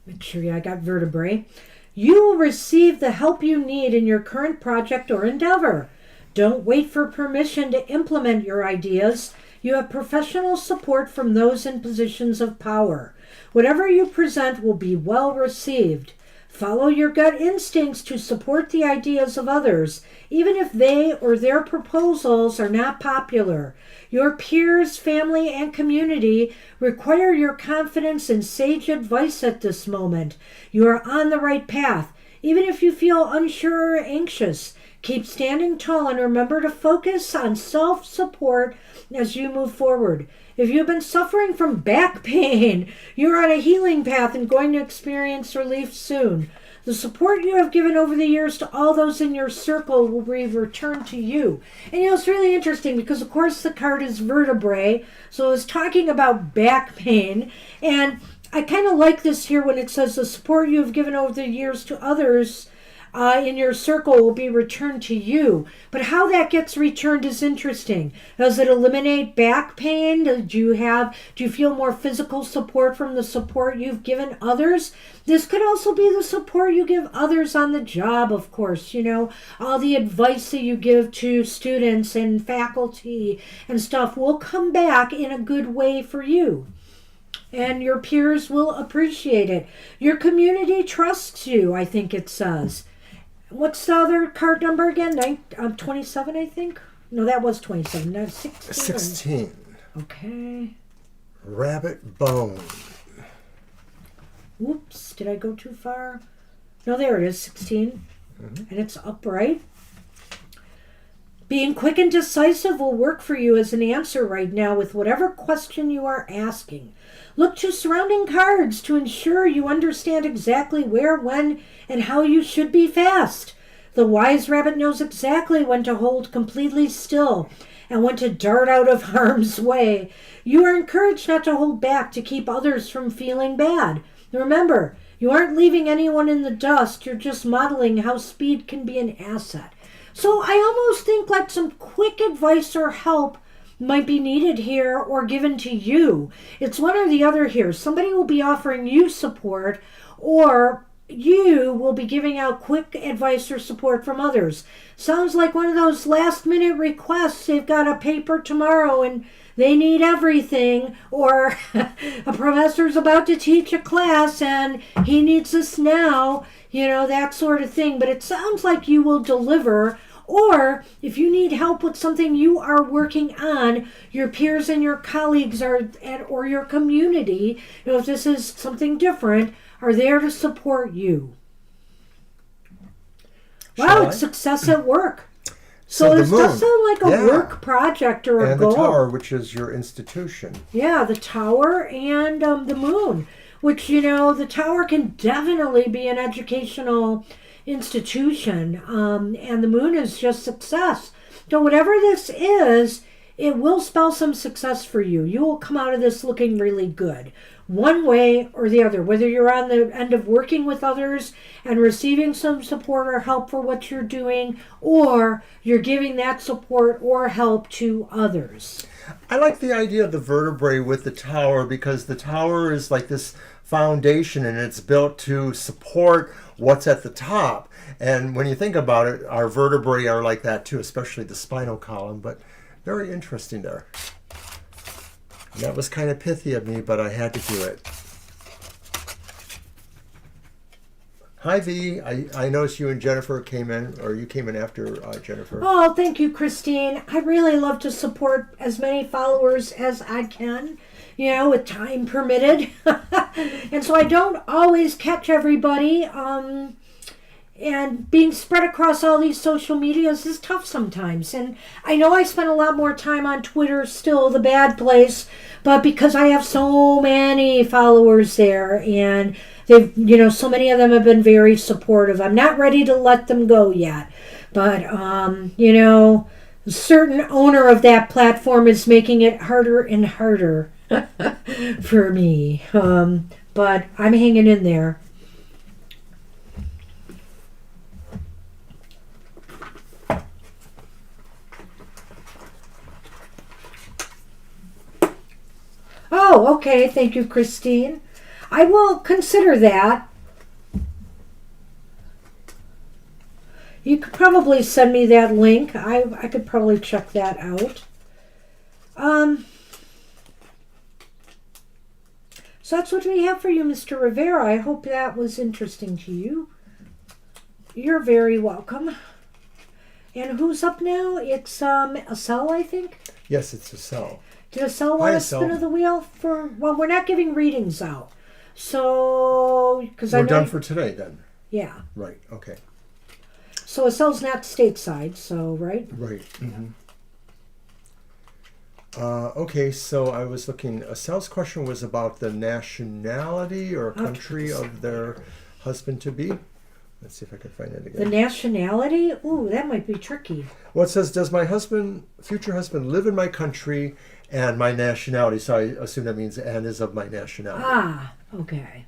Make sure I got vertebrae. You will receive the help you need in your current project or endeavor. Don't wait for permission to implement your ideas. You have professional support from those in positions of power. Whatever you present will be well received. Follow your gut instincts to support the ideas of others, even if they or their proposals are not popular. Your peers, family, and community require your confidence and sage advice at this moment. You are on the right path, even if you feel unsure or anxious. Keep standing tall and remember to focus on self-support as you move forward. If you've been suffering from back pain, you're on a healing path and going to experience relief soon. The support you have given over the years to all those in your circle will be returned to you. And it's really interesting because, of course, the card is vertebrae, so it's talking about back pain. And I kind of like this here when it says the support you have given over the years to others in your circle will be returned to you. But how that gets returned is interesting. Does it eliminate back pain? Do you feel more physical support from the support you've given others? This could also be the support you give others on the job, of course. All the advice that you give to students and faculty and stuff will come back in a good way for you. And your peers will appreciate it. Your community trusts you, I think it says. What's the other card number again? 27, I think? No, that was 27. That's 16. 16. Okay. Rabbit bone. Whoops, did I go too far? No, there it is, 16. And it's upright. Being quick and decisive will work for you as an answer right now with whatever question you are asking. Look to surrounding cards to ensure you understand exactly where, when, and how you should be fast. The wise rabbit knows exactly when to hold completely still and when to dart out of harm's way. You are encouraged not to hold back to keep others from feeling bad. Remember, you aren't leaving anyone in the dust. You're just modeling how speed can be an asset. So I almost think like some quick advice or help might be needed here or given to you. It's one or the other here. Somebody will be offering you support, or you will be giving out quick advice or support from others. Sounds like one of those last minute requests. They've got a paper tomorrow and they need everything, or a professor's about to teach a class and he needs this now, that sort of thing. But it sounds like you will deliver. Or if you need help with something you are working on, your peers and your colleagues or your community, if this is something different, are there to support you. Wow, it's success at work. So this does sound like a work project or a goal. And the tower, which is your institution. Yeah, the tower and the moon, which, the tower can definitely be an educational institution, and the moon is just success. So whatever this is, it will spell some success for you. You will come out of this looking really good, one way or the other, whether you're on the end of working with others and receiving some support or help for what you're doing, or you're giving that support or help to others. I like the idea of the vertebrae with the tower, because the tower is like this foundation and it's built to support what's at the top. And when you think about it, our vertebrae are like that too, especially the spinal column. But very interesting there. And that was kind of pithy of me, but I had to do it. Hi, V. I noticed you and Jennifer came in, or you came in after Jennifer. Oh, thank you, Christine. I really love to support as many followers as I can, with time permitted. And so I don't always catch everybody. And being spread across all these social medias is tough sometimes. And I know I spend a lot more time on Twitter, still the bad place, but because I have so many followers there, and they've, so many of them have been very supportive. I'm not ready to let them go yet. But, a certain owner of that platform is making it harder and harder for me. But I'm hanging in there. Oh, okay. Thank you, Christine. I will consider that. You could probably send me that link. I could probably check that out. So that's what we have for you, Mr. Rivera. I hope that was interesting to you. You're very welcome. And who's up now? It's Acel, I think? Yes, it's Acel. Did Acel want a spin of the wheel? Well, we're not giving readings out. So, because we're done for today then. Yeah. Right. Okay. So Acel's not stateside, so right? Right. Mm-hmm. Okay, so I was looking. Acel's question was about the nationality or country of their husband to be. Let's see if I can find it again. The nationality? Ooh, that might be tricky. Well, it says, does my future husband, live in my country and my nationality? So I assume that means and is of my nationality. Ah, okay.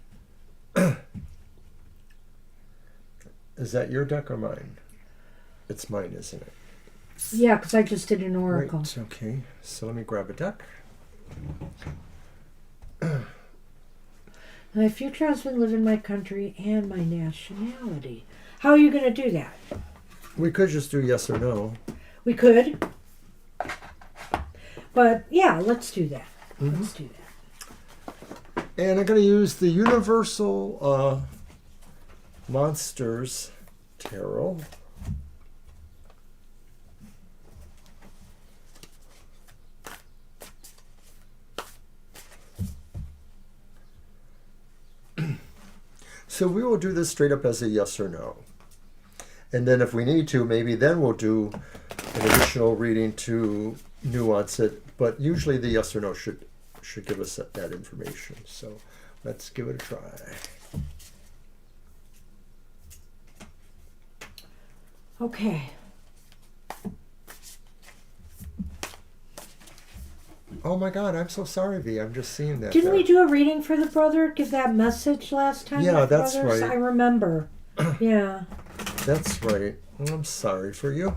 Is that your deck or mine? It's mine, isn't it? Yeah, because I just did an oracle. Right, okay. So let me grab a deck. My future husband live in my country and my nationality. How are you going to do that? We could just do yes or no. We could. But yeah, let's do that. Mm-hmm. Let's do that. And I'm going to use the Universal Monsters Tarot. So we will do this straight up as a yes or no. And then if we need to, maybe then we'll do an additional reading to nuance it. But usually the yes or no should give us that information. So let's give it a try. Okay. Oh my God, I'm so sorry, V. I'm just seeing that. Didn't there. we do a reading for the brother? Give that message last time? Yeah, with that's brothers? right. I remember. Yeah. That's right. I'm sorry for you.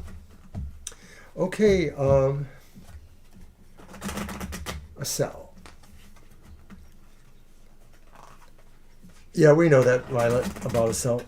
Okay, a cell. Yeah, we know that, Violet, about a cell.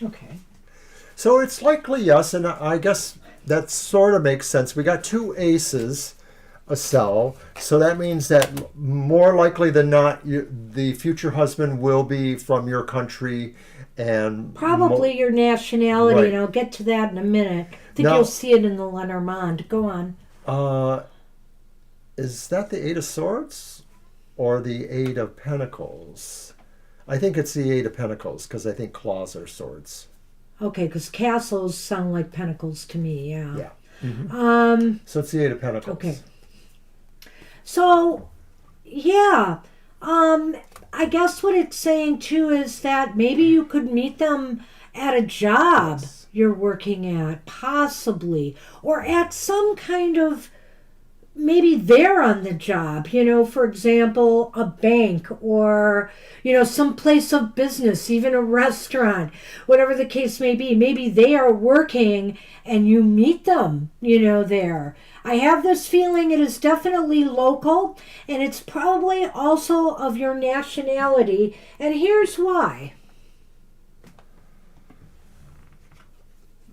Okay. So it's likely yes, and I guess that sort of makes sense. We got two aces, a cell, so that means that more likely than not, the future husband will be from your country and Probably your nationality, Right. and I'll get to that in a minute. I think Now- you'll see it in the Lenormand. Go on. Is that the Eight of Swords or the Eight of Pentacles? I think it's the Eight of Pentacles because I think claws are swords. Okay, because castles sound like pentacles to me, yeah. Yeah. Mhm. Um, So it's the Eight of Pentacles. okay. So, yeah. I guess what it's saying too is that maybe you could meet them at a job Yes. you're working at, possibly, or at some kind of, maybe they're on the job, for example, a bank or, some place of business, even a restaurant, whatever the case may be. Maybe they are working and you meet them, there. I have this feeling it is definitely local and it's probably also of your nationality. And here's why.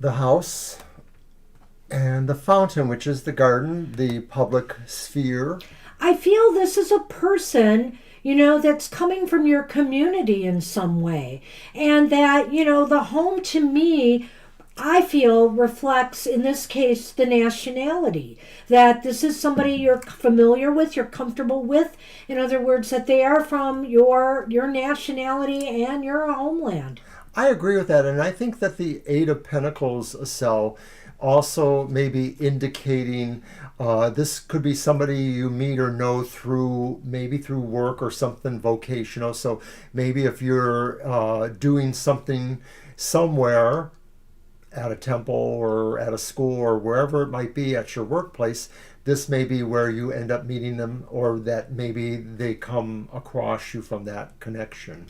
The house and the fountain, which is the garden, the public sphere. I feel this is a person, that's coming from your community in some way. And that, the home to me, I feel reflects, in this case, the nationality. That this is somebody you're familiar with, you're comfortable with. In other words, that they are from your nationality and your homeland. I agree with that. And I think that the Eight of Pentacles, a cell, also maybe indicating this could be somebody you meet or know maybe through work or something vocational. So maybe if you're doing something somewhere at a temple or at a school or wherever it might be at your workplace, this may be where you end up meeting them, or that maybe they come across you from that connection.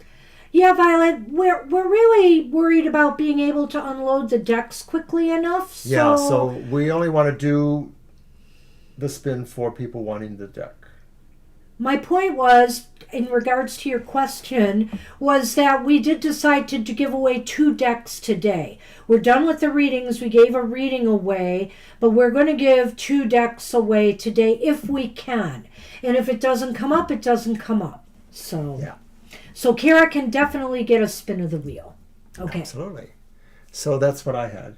Yeah, Violet, we're really worried about being able to unload the decks quickly enough. So we only want to do the spin for people wanting the deck. My point was, in regards to your question, was that we did decide to give away 2 decks today. We're done with the readings. We gave a reading away, but we're going to give 2 decks away today if we can. And if it doesn't come up, it doesn't come up. So, Yeah. So Kara can definitely get a spin of the wheel. Okay. Absolutely. So that's what I had.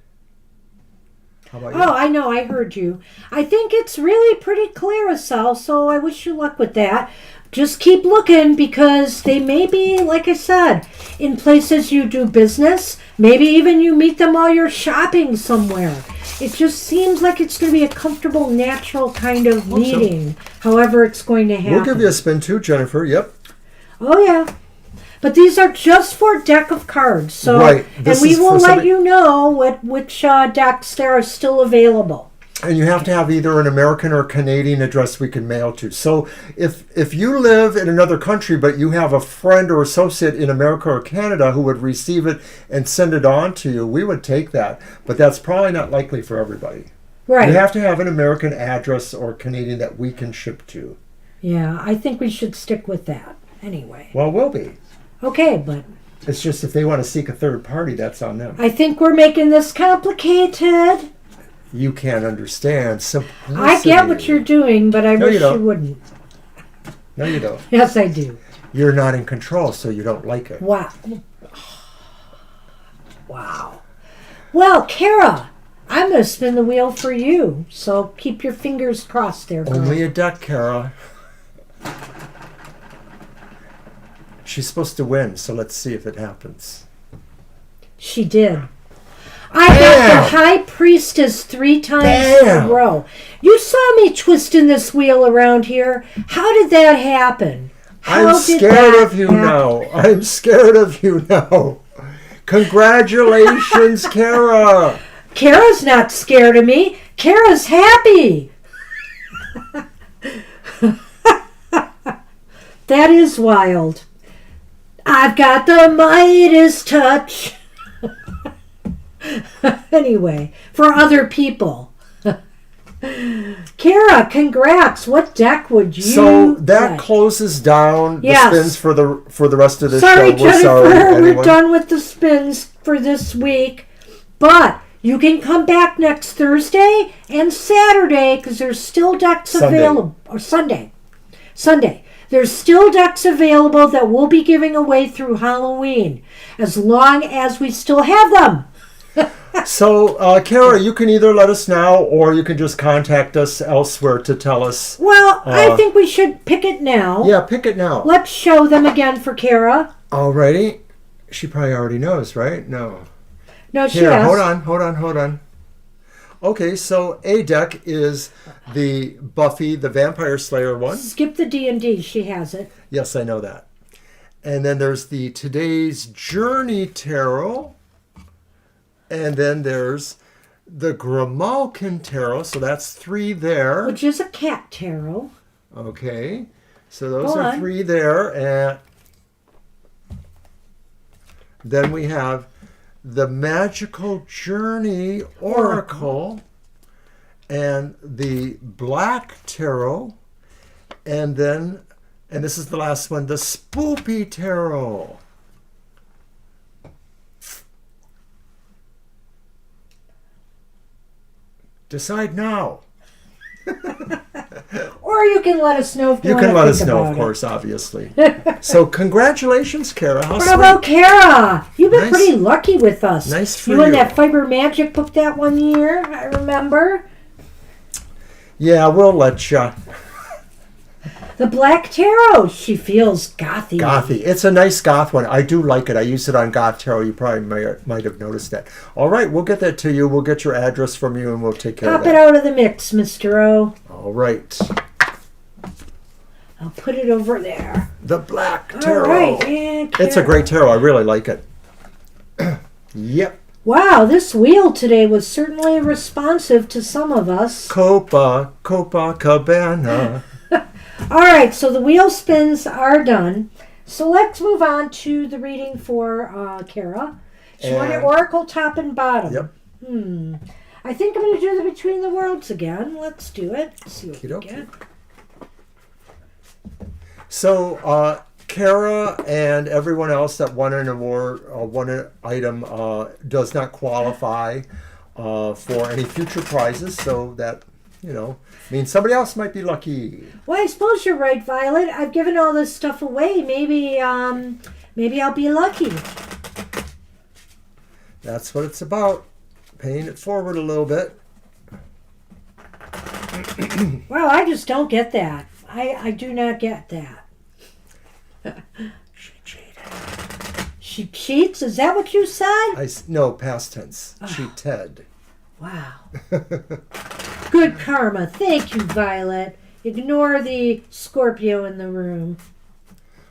How about you? Oh, I know. I heard you. I think it's really pretty clear, Estelle, so I wish you luck with that. Just keep looking because they may be, like I said, in places you do business. Maybe even you meet them while you're shopping somewhere. It just seems like it's going to be a comfortable, natural kind of meeting, however it's going to happen. We'll give you a spin too, Jennifer. Yep. Oh, yeah. But these are just for a deck of cards. So, right. And we will let you know which decks there are still available. And you have to have either an American or Canadian address we can mail to. So if you live in another country, but you have a friend or associate in America or Canada who would receive it and send it on to you, we would take that. But that's probably not likely for everybody. Right. You have to have an American address or Canadian that we can ship to. Yeah, I think we should stick with that anyway. Well, we'll be. Okay, but It's just if they want to seek a third party, that's on them. I think we're making this complicated. You can't understand simplicity. I get what you're doing, but I No, wish you don't. wouldn't. No, you don't. Yes, I do. You're not in control, so you don't like it. Wow. Wow. Well, Kara, I'm going to spin the wheel for you, so keep your fingers crossed there, girl. Only a deck, Kara. She's supposed to win, so let's see if it happens. She did. I got the High Priestess 3 times in a row. You saw me twisting this wheel around here. How did that happen? I'm scared of you now. I'm scared of you now. Congratulations, Kara. Kara's not scared of me. Kara's happy. That is wild. I've got the Midas touch. Anyway, for other people. Kara, congrats. What deck would you So that like? closes down Yes. the spins for the rest of the Sorry, show. Jennifer, we're everyone. done with the spins for this week. But you can come back next Thursday and Saturday because there's still decks available. Or Sunday. There's still decks available that we'll be giving away through Halloween as long as we still have them. So, Kara, you can either let us know or you can just contact us elsewhere to tell us. Well, I think we should pick it now. Yeah, pick it now. Let's show them again for Kara. Alrighty. She probably already knows, right? No. No, she Here, has. hold on. Okay, so A deck is the Buffy the Vampire Slayer one. Skip the D&D. She has it. Yes, I know that. And then there's the Today's Journey Tarot. And then there's the Grimalkin Tarot. So that's 3 there. Which is a cat tarot. Okay. So those Go are on. 3 there. And then we have the Magical Journey Oracle and the Black Tarot. And then, and this is the last one, the Spoopy Tarot. Decide now. Or you can let us know if you You want can to let think us know, about of it. course, obviously. So congratulations, Kara. How Bravo, sweet. Kara! You've been Nice. pretty lucky with us. Nice for You and you. that Fiber Magic book that one year, I remember. Yeah, we'll let you. The Black Tarot, she feels gothy. Gothy. It's a nice goth one. I do like it. I use it on Goth Tarot. You probably might have noticed that. All right, we'll get that to you. We'll get your address from you and we'll take care Pop of it that. out of the mix, Mr. O. All right. I'll put it over there. The Black All Tarot. right, and It's a Kara. great tarot. I really like it. Yep. Wow, this wheel today was certainly responsive to some of us. Copacabana. All right, so the wheel spins are done. So let's move on to the reading for Kara. She wanted And- Oracle top and bottom. Yep. I think I'm going to do the Between the Worlds again. Let's do it. Let's see what we Okey-dokey. get. So, Kara and everyone else that won an award, won an item, does not qualify for any future prizes. So that, means somebody else might be lucky. Well, I suppose you're right, Violet. I've given all this stuff away. Maybe I'll be lucky. That's what it's about. Paying it forward a little bit. Well, I just don't get that. I do not get that. She cheated. She cheats? Is that what you said? No, past tense. Cheated. Wow. Good karma. Thank you, Violet. Ignore the Scorpio in the room.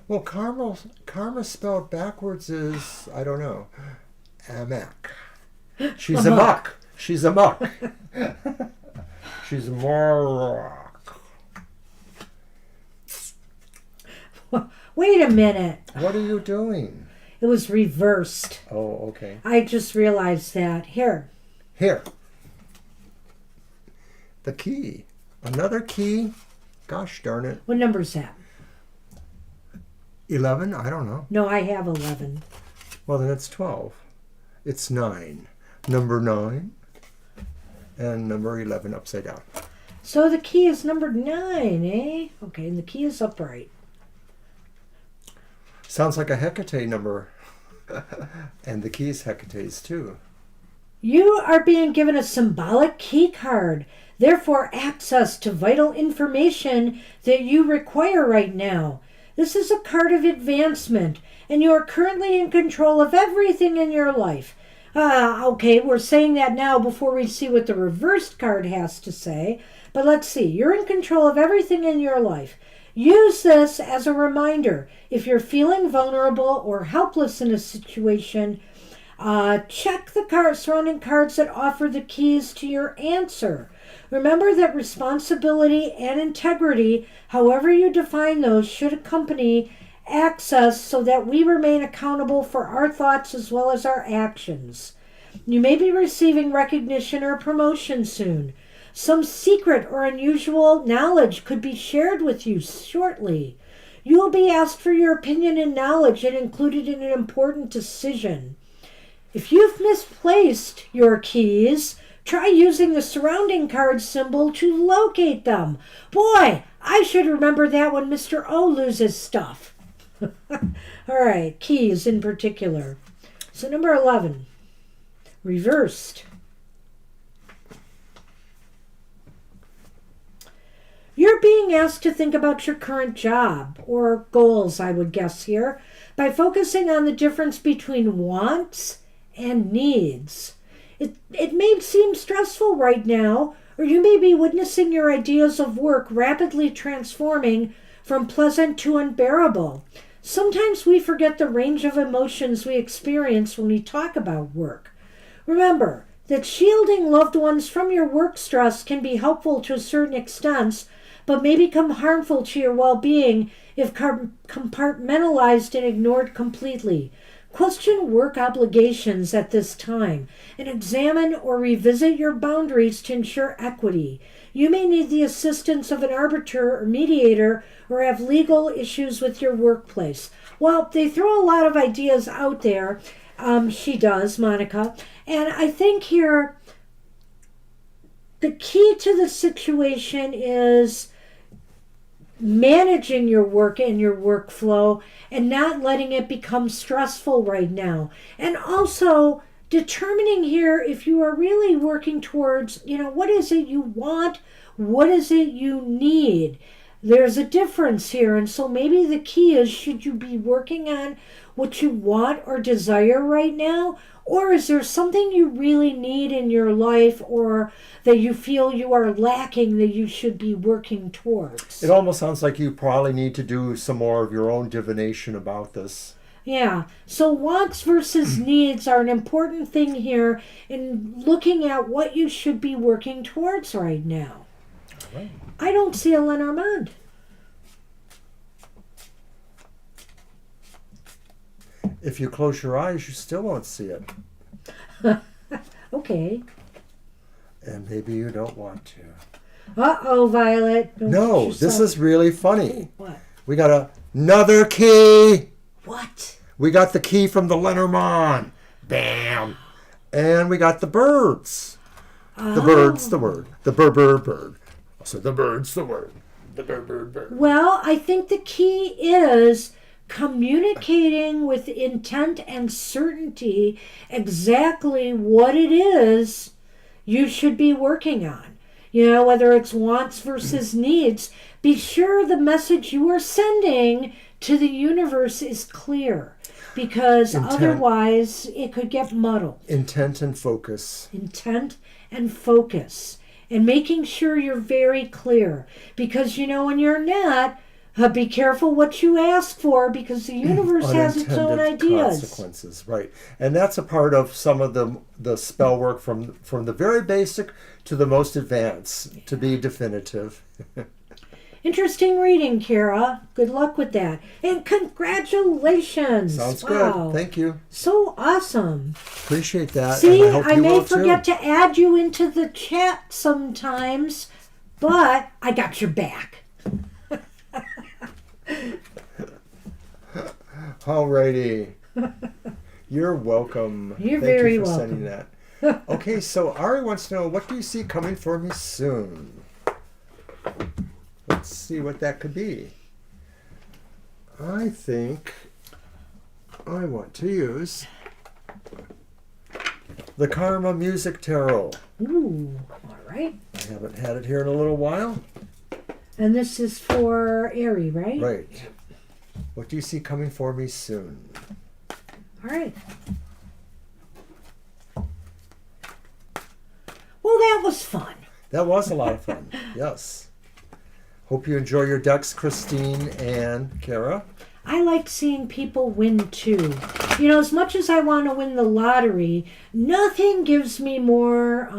Well, karma spelled backwards is, I don't know, amak. She's a muck. She's a muck. She's a morak. Wait a minute. What are you doing? It was reversed. Oh, okay. I just realized that. Here. Here. The key. Another key. Gosh darn it. What number is that? 11? I don't know. No, I have 11. Well, then it's 12. It's 9. Number 9 and number 11 upside down. So the key is number 9, eh? Okay, and the key is upright. Sounds like a Hecate number. And the key is Hecate's too. You are being given a symbolic key card, therefore access to vital information that you require right now. This is a card of advancement, and you are currently in control of everything in your life. Okay, we're saying that now before we see what the reversed card has to say. But let's see. You're in control of everything in your life. Use this as a reminder. If you're feeling vulnerable or helpless in a situation, check the surrounding cards that offer the keys to your answer. Remember that responsibility and integrity, however you define those, should accompany access so that we remain accountable for our thoughts as well as our actions. You may be receiving recognition or promotion soon. Some secret or unusual knowledge could be shared with you shortly. You will be asked for your opinion and knowledge and included in an important decision. If you've misplaced your keys, try using the surrounding card symbol to locate them. Boy, I should remember that when Mr. O loses stuff. All right, keys in particular. So number 11, reversed. You're being asked to think about your current job, or goals, I would guess here, by focusing on the difference between wants and needs. It may seem stressful right now, or you may be witnessing your ideas of work rapidly transforming from pleasant to unbearable. Sometimes we forget the range of emotions we experience when we talk about work. Remember that shielding loved ones from your work stress can be helpful to a certain extent, but may become harmful to your well-being if compartmentalized and ignored completely. Question work obligations at this time and examine or revisit your boundaries to ensure equity. You may need the assistance of an arbiter or mediator or have legal issues with your workplace. Well, they throw a lot of ideas out there. She does, Monica. And I think here the key to the situation is managing your work and your workflow and not letting it become stressful right now. And also determining here if you are really working towards, what is it you want? What is it you need? There's a difference here. And so maybe the key is, should you be working on what you want or desire right now? Or is there something you really need in your life or that you feel you are lacking that you should be working towards? It almost sounds like you probably need to do some more of your own divination about this. Yeah, so wants versus needs are an important thing here in looking at what you should be working towards right now. All right. I don't see a Lenormand. If you close your eyes, you still won't see it. Okay. And maybe you don't want to. Uh-oh, Violet. Don't No, get this yourself- is really funny. What? We got another key. What? We got the key from the Lenormand. Bam. And we got the birds. The bird's the word. The bird. So the bird's the word. The bird. Well, I think the key is communicating with intent and certainty exactly what it is you should be working on. Whether it's wants versus needs, be sure the message you are sending to the universe is clear, because otherwise it could get muddled. Intent and focus. Intent and focus. And making sure you're very clear. Because, when you're not, be careful what you ask for, because the universe has its own ideas. Consequences, right? And that's a part of some of the spell work from the very basic to the most advanced, to be definitive. Interesting reading, Kara. Good luck with that. And congratulations. Sounds Wow. good. Thank you. So awesome. Appreciate that. See, and I, hope I you may will forget too. to add you into the chat sometimes, but I got your back. Alrighty. You're welcome. You're Thank very you for welcome. sending that. Okay, so Ari wants to know, what do you see coming for me soon? Let's see what that could be. I think I want to use the Karma Music Tarot. Ooh, all right. I haven't had it here in a little while. And this is for Ari, right? Right. What do you see coming for me soon? All right. Well, that was fun. That was a lot of fun. Yes. Hope you enjoy your decks, Christine and Kara. I like seeing people win too. You know, as much as I want to win the lottery, nothing gives me more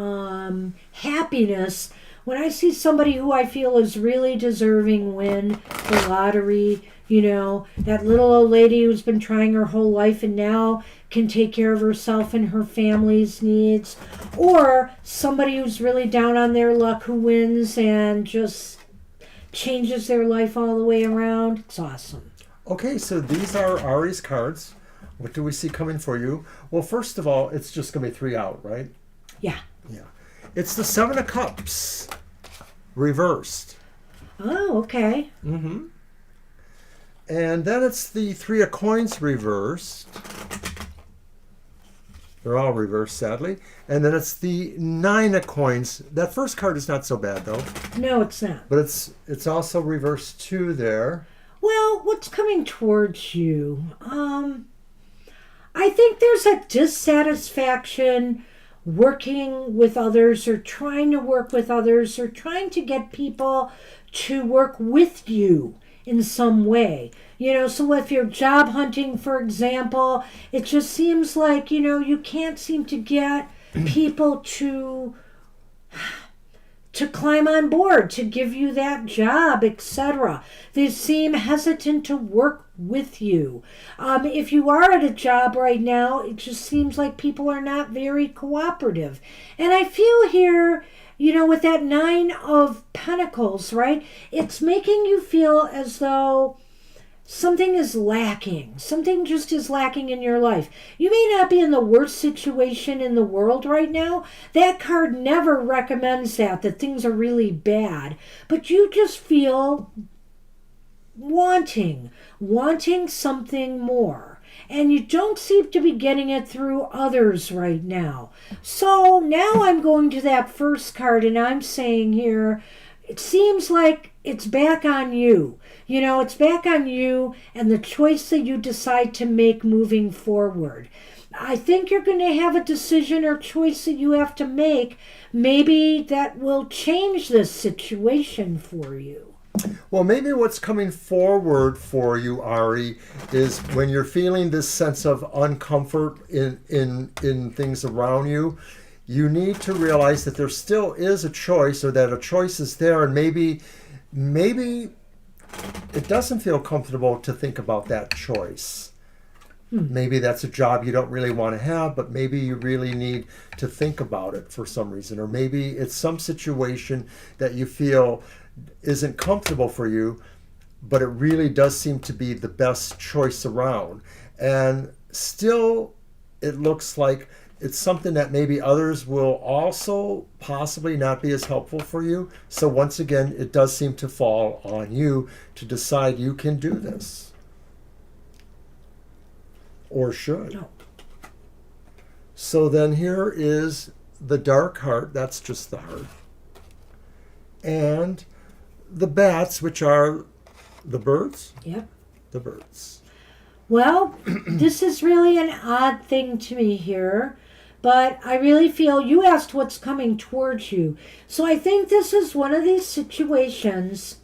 happiness when I see somebody who I feel is really deserving win the lottery. You know, that little old lady who's been trying her whole life and now can take care of herself and her family's needs. Or somebody who's really down on their luck who wins and just changes their life all the way around. It's awesome. Okay, so these are Ari's cards. What do we see coming for you? Well, first of all, it's just going to be 3 out, right? Yeah. Yeah. It's the 7 of Cups reversed. Oh, okay. Mm-hmm. And then it's the 3 of Coins reversed. They're all reversed, sadly. And then it's the 9 of Coins. That first card is not so bad, though. No, it's not. But it's also reversed too there. Well, what's coming towards you? I think there's a dissatisfaction working with others or trying to work with others or trying to get people to work with you in some way. You know, so if you're job hunting, for example, it just seems like, you know, you can't seem to get people to climb on board, to give you that job, etc. They seem hesitant to work with you. If you are at a job right now, it just seems like people are not very cooperative. And I feel here, you know, with that 9 of Pentacles, right, it's making you feel as though something is lacking. Something just is lacking in your life. You may not be in the worst situation in the world right now. That card never recommends that things are really bad. But you just feel wanting something more. And you don't seem to be getting it through others right now. So now I'm going to that first card and I'm saying here, it seems like it's back on you. You know, it's back on you and the choice that you decide to make moving forward. I think you're going to have a decision or choice that you have to make. Maybe that will change this situation for you. Well, maybe what's coming forward for you, Ari, is when you're feeling this sense of uncomfort in things around you, you need to realize that there still is a choice, or that a choice is there, and maybe it doesn't feel comfortable to think about that choice. Maybe that's a job you don't really want to have, but maybe you really need to think about it for some reason. Or maybe it's some situation that you feel isn't comfortable for you, but it really does seem to be the best choice around. And still, it looks like it's something that maybe others will also possibly not be as helpful for you. So once again, it does seem to fall on you to decide you can do this. Or should. No. So then here is the dark heart. That's just the heart. And the bats, which are the birds. Yep. The birds. Well, this is really an odd thing to me here. But I really feel you asked what's coming towards you. So I think this is one of these situations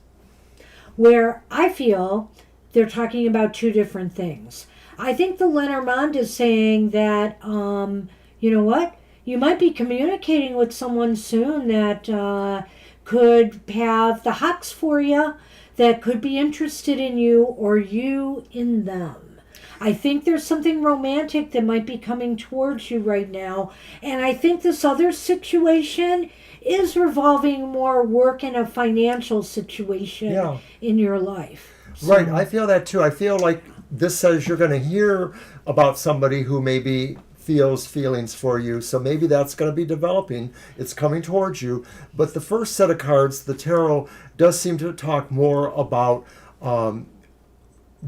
where I feel they're talking about two different things. I think the Lenormand is saying that, you know what? You might be communicating with someone soon that could have the hots for you, that could be interested in you or you in them. I think there's something romantic that might be coming towards you right now. And I think this other situation is revolving more work in a financial situation in your life. So, right, I feel that too. I feel like this says you're going to hear about somebody who maybe feelings for you. So maybe that's going to be developing. It's coming towards you. But the first set of cards, the tarot, does seem to talk more about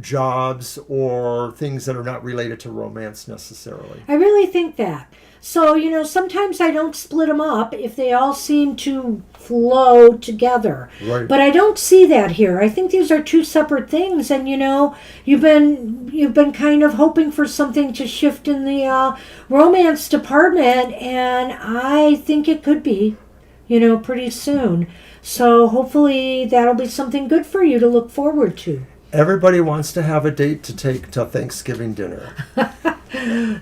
jobs or things that are not related to romance necessarily. I really think that. So, sometimes I don't split them up if they all seem to flow together. Right. But I don't see that here. I think these are two separate things, and you've been kind of hoping for something to shift in the romance department, and I think it could be, pretty soon. So hopefully that'll be something good for you to look forward to. Everybody wants to have a date to take to Thanksgiving dinner.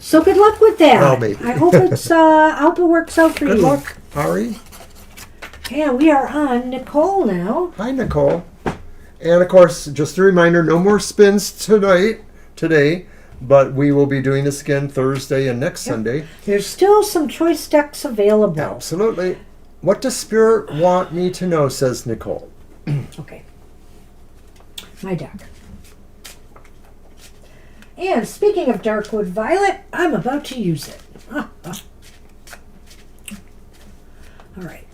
So good luck with that. Well, maybe. I hope it works out for you. Good luck, Ari. And we are on Nicole now. Hi, Nicole. And of course, just a reminder, no more spins today, but we will be doing this again Thursday and next Sunday. There's still some choice decks available. Absolutely. What does Spirit want me to know, says Nicole. Okay. My deck. And speaking of Darkwood Violet, I'm about to use it. All right.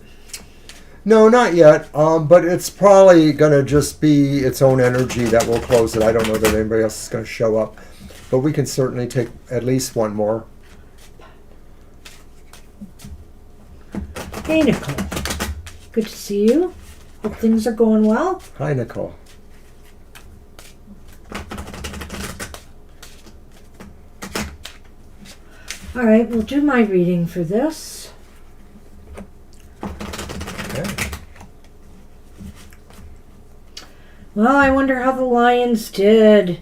No, not yet. But it's probably going to just be its own energy that will close it. I don't know that anybody else is going to show up. But we can certainly take at least one more. Hey, Nicole. Good to see you. Hope things are going well. Hi, Nicole. All right, we'll do my reading for this. Okay. Well, I wonder how the Lions did.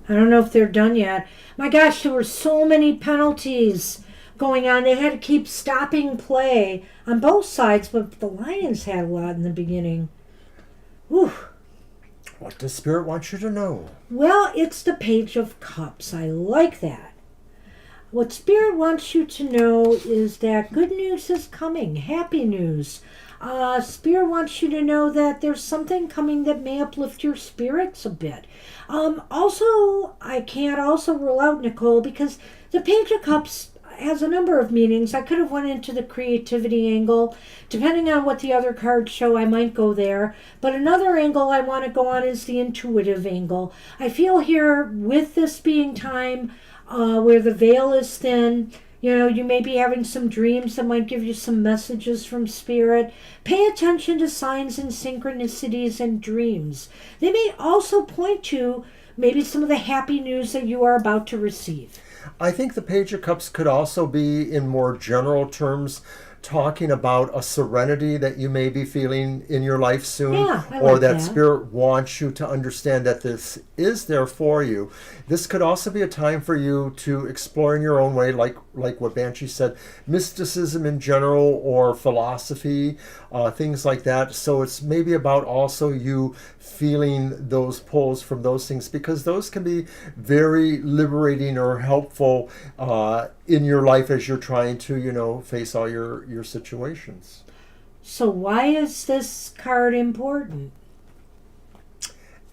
I don't know if they're done yet. My gosh, there were so many penalties going on. They had to keep stopping play on both sides, but the Lions had a lot in the beginning. Whew. What does Spirit want you to know? Well, it's the Page of Cups. I like that. What Spirit wants you to know is that good news is coming. Happy news. Spirit wants you to know that there's something coming that may uplift your spirits a bit. Also, I can't also rule out, Nicole, because the Page of Cups has a number of meanings. I could have went into the creativity angle. Depending on what the other cards show, I might go there. But another angle I want to go on is the intuitive angle. I feel here, with this being time where the veil is thin, you may be having some dreams that might give you some messages from Spirit. Pay attention to signs and synchronicities and dreams. They may also point to maybe some of the happy news that you are about to receive. I think the Page of Cups could also be, in more general terms, talking about a serenity that you may be feeling in your life soon, or that Spirit wants you to understand that this is there for you. This could also be a time for you to explore in your own way, like what Banshee said, mysticism in general or philosophy, things like that. So it's maybe about also you feeling those pulls from those things, because those can be very liberating or helpful in your life as you're trying to, face all your situations. So why is this card important?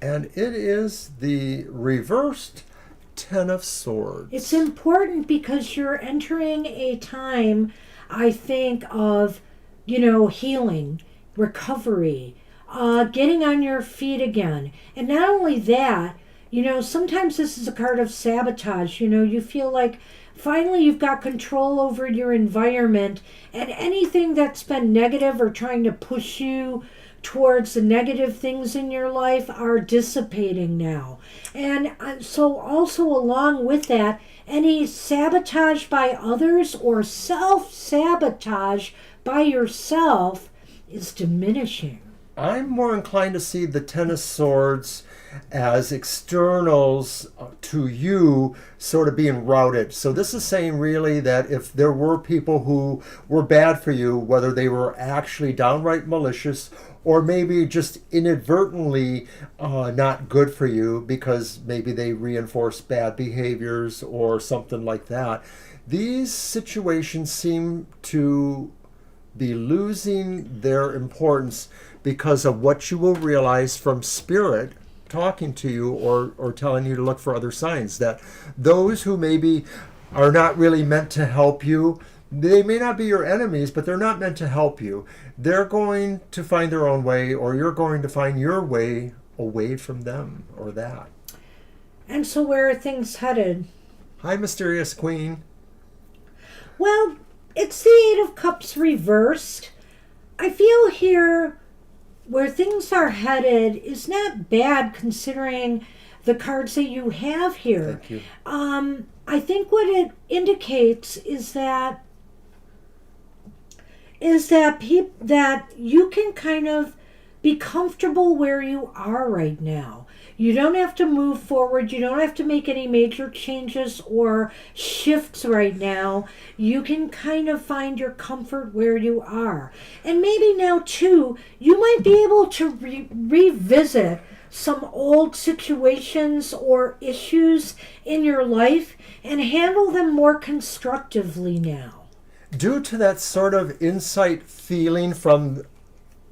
And it is the reversed Ten of Swords. It's important because you're entering a time, I think, of, healing, recovery, getting on your feet again. And not only that, sometimes this is a card of sabotage. You feel like finally you've got control over your environment, and anything that's been negative or trying to push you towards the negative things in your life are dissipating now. And so also along with that, any sabotage by others or self-sabotage by yourself is diminishing. I'm more inclined to see the Ten of Swords as externals to you sort of being routed. So this is saying really that if there were people who were bad for you, whether they were actually downright malicious or maybe just inadvertently not good for you because maybe they reinforce bad behaviors or something like that, these situations seem to be losing their importance because of what you will realize from Spirit talking to you or telling you to look for other signs, that those who maybe are not really meant to help you. They may not be your enemies, but they're not meant to help you. They're going to find their own way, or you're going to find your way away from them or that. And so where are things headed? Hi, Mysterious Queen. Well, it's the Eight of Cups reversed. I feel here where things are headed is not bad considering the cards that you have here. Thank you. I think what it indicates is that that you can kind of be comfortable where you are right now. You don't have to move forward. You don't have to make any major changes or shifts right now. You can kind of find your comfort where you are. And maybe now, too, you might be able to revisit some old situations or issues in your life and handle them more constructively now. Due to that sort of insight feeling from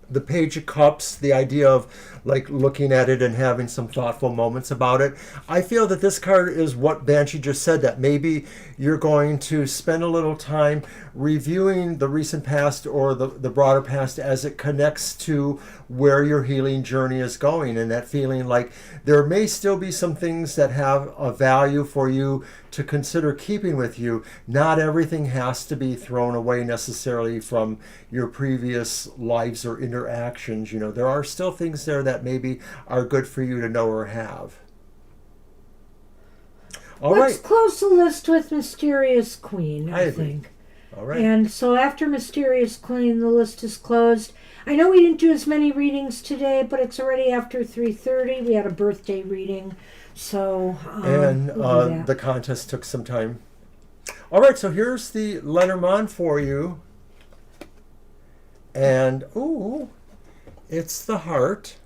the Page of Cups, the idea of like looking at it and having some thoughtful moments about it, I feel that this card is what Banshee just said, that maybe you're going to spend a little time reviewing the recent past or the broader past as it connects to where your healing journey is going, and that feeling like there may still be some things that have a value for you to consider keeping with you. Not everything has to be thrown away necessarily from your previous lives or interactions. You know, there are still things there that maybe are good for you to know or have. Let's close the list with Mysterious Queen, I agree. think. All right. And so after Mysterious Queen, the list is closed. I know we didn't do as many readings today, but it's already after 3:30. We had a birthday reading, so we'll the contest took some time. All right, so here's the Lenormand for you. And, ooh, it's the heart.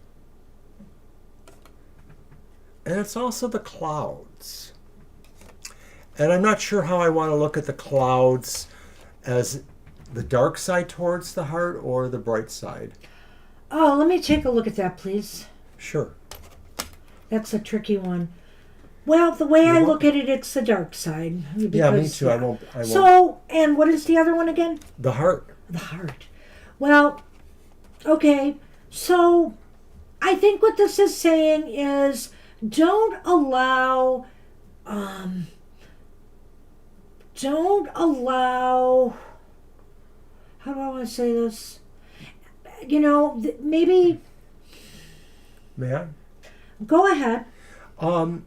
And it's also the clouds. And I'm not sure how I want to look at the clouds, as the dark side towards the heart or the bright side. Oh, let me take a look at that, please. Sure. That's a tricky one. Well, the way I look at it, it's the dark side. Because, yeah, me too. I won't. So, and what is the other one again? The heart. The heart. Well, okay. So, I think what this is saying is don't allow, how do I want to say this? You know, maybe. May I? Go ahead.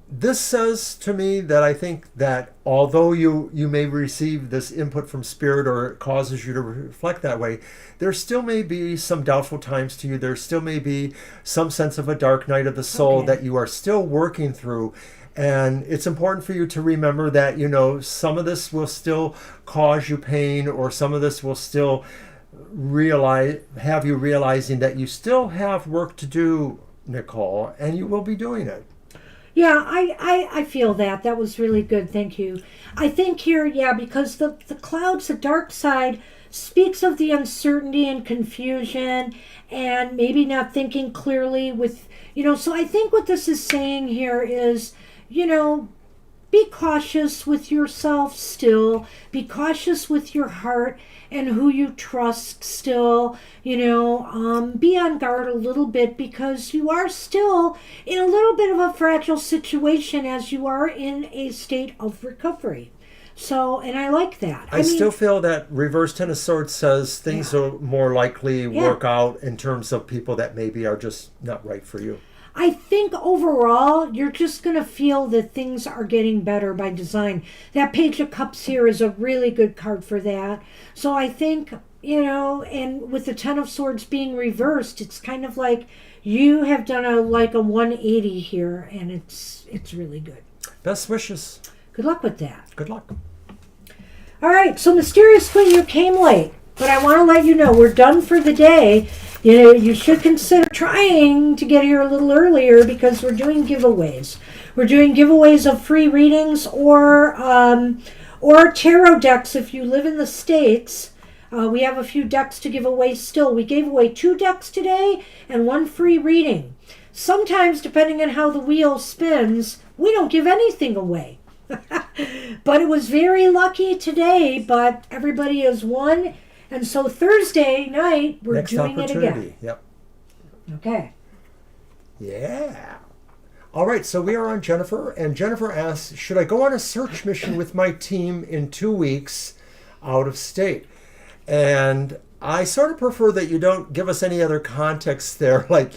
This says to me that I think that although you may receive this input from Spirit, or it causes you to reflect that way, there still may be some doubtful times to you. There still may be some sense of a dark night of the soul that you are still working through. And it's important for you to remember that, you know, some of this will still cause you pain, or some of this will still have you realizing that you still have work to do, Nicole, and you will be doing it. Yeah, I feel that. That was really good. Thank you. I think here, because the clouds, the dark side, speaks of the uncertainty and confusion and maybe not thinking clearly with, so I think what this is saying here is, be cautious with yourself still. Be cautious with your heart and who you trust still. Be on guard a little bit, because you are still in a little bit of a fragile situation as you are in a state of recovery. So, and I like that. I still feel that reverse Ten of Swords says things will more likely work out in terms of people that maybe are just not right for you. I think overall, you're just going to feel that things are getting better by design. That Page of Cups here is a really good card for that. So I think, and with the Ten of Swords being reversed, it's kind of like you have done a 180 here, and it's really good. Best wishes. Good luck with that. Good luck. All right, so Mysterious Queen, you came late, but I want to let you know we're done for the day. You should consider trying to get here a little earlier, because we're doing giveaways. We're doing giveaways of free readings or tarot decks if you live in the States. We have a few decks to give away still. We gave away 2 decks today and 1 free reading. Sometimes, depending on how the wheel spins, we don't give anything away. But it was very lucky today, but everybody has won. And so Thursday night, we're Next doing it again. opportunity. Yep. Okay. Yeah. All right, so we are on Jennifer, and Jennifer asks, should I go on a search mission with my team in 2 weeks out of state? And I sort of prefer that you don't give us any other context there, like,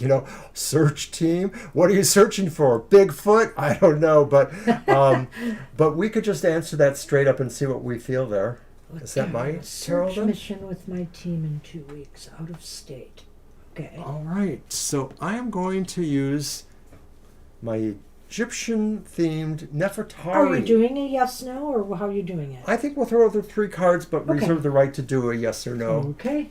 search team. What are you searching for? Bigfoot? I don't know, but we could just answer that straight up and see what we feel there. Is that my tarot search then? mission with my team in 2 weeks out of state. Okay. All right, so I am going to use my Egyptian-themed Nefertari. Are you doing a yes, no, or how are you doing it? I think we'll throw out the 3 cards, but Okay. reserve the right to do a yes or no. Okay.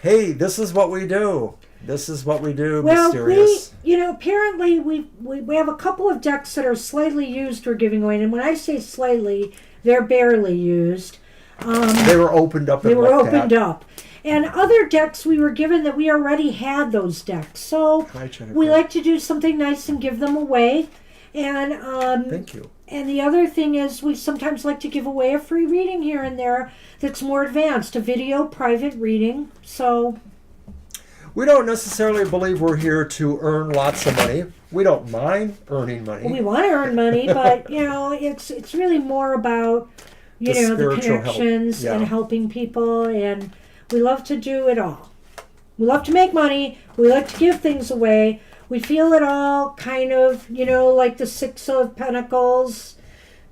Hey, this is what we do. This is what we do, Well, mysterious. apparently we have a couple of decks that are slightly used we're giving away. And when I say slightly, they're barely used. They were opened up and They were looked opened at. up. And other decks we were given that we already had those decks. So Hi, Jennifer. we like to do something nice and give them away. And Thank you. and the other thing is we sometimes like to give away a free reading here and there that's more advanced, a video private reading. So We don't necessarily believe we're here to earn lots of money. We don't mind earning money. we want to earn money, but it's really more about The the spiritual help. connections Yeah. and helping people, and we love to do it all. We love to make money. We like to give things away. We feel it all kind of, like the Six of Pentacles.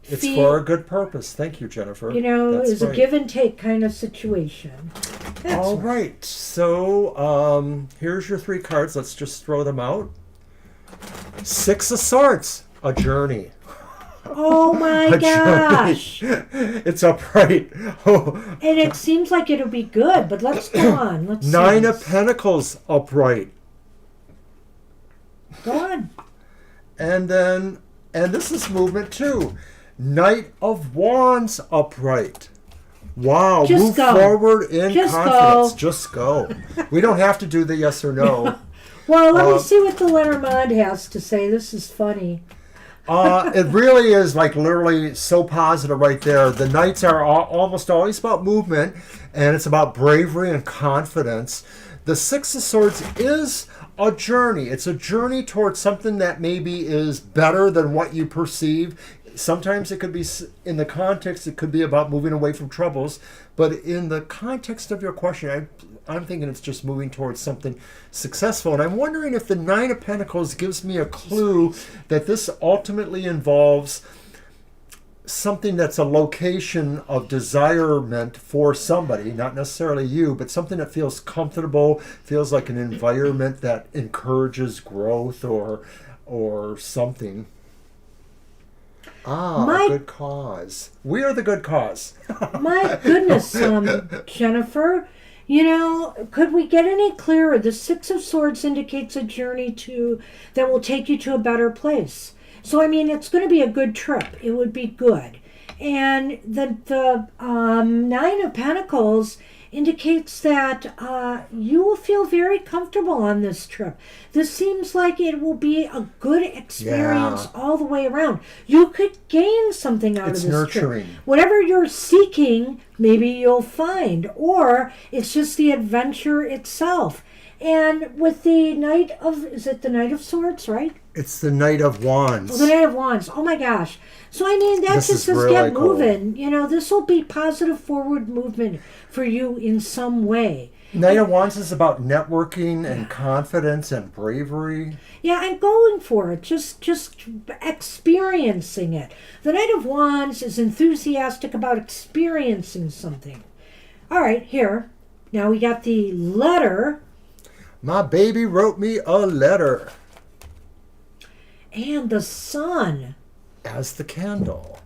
It's for a good purpose. Thank you, Jennifer. That's is a right. give and take kind of situation. That's All right. So here's your 3 cards. Let's just throw them out. 6 of Swords. A journey. Oh my A gosh. journey. It's upright. Oh. And it seems like it'll be good, but let's go on. Let's 9 see. of Pentacles. Upright. Go on. And this is movement too. Knight of Wands upright. Wow, Just move go. forward in Just confidence. go. Just go. We don't have to do the yes or no. Well, let me see what the Lenormand has to say. This is funny. It really is like literally so positive right there. The Knights are almost always about movement, and it's about bravery and confidence. The 6 of Swords is a journey. It's a journey towards something that maybe is better than what you perceive. Sometimes it could be, in the context, it could be about moving away from troubles. But in the context of your question, I'm thinking it's just moving towards something successful. And I'm wondering if the 9 of Pentacles gives me a clue that this ultimately involves something that's a location of desirement for somebody, not necessarily you, but something that feels comfortable, feels like an environment that encourages growth or something. A good cause. We are the good cause. My goodness, Jennifer. Could we get any clearer? The 6 of Swords indicates a journey that will take you to a better place. So, it's going to be a good trip. It would be good. And the 9 of Pentacles indicates that you will feel very comfortable on this trip. This seems like it will be a good experience all the way around. You could gain something out of this nurturing. trip. Whatever you're seeking, maybe you'll find. Or it's just the adventure itself. And with the is it the Knight of Swords, right? It's the Knight of Wands. Oh, the Knight of Wands. Oh my gosh. So that This just is says really get cool. moving. This will be positive forward movement for you in some way. Knight of Wands is about networking and confidence and bravery. Yeah, and going for it, just experiencing it. The Knight of Wands is enthusiastic about experiencing something. All right, here. Now we got the letter. My baby wrote me a letter. And the sun. As the candle.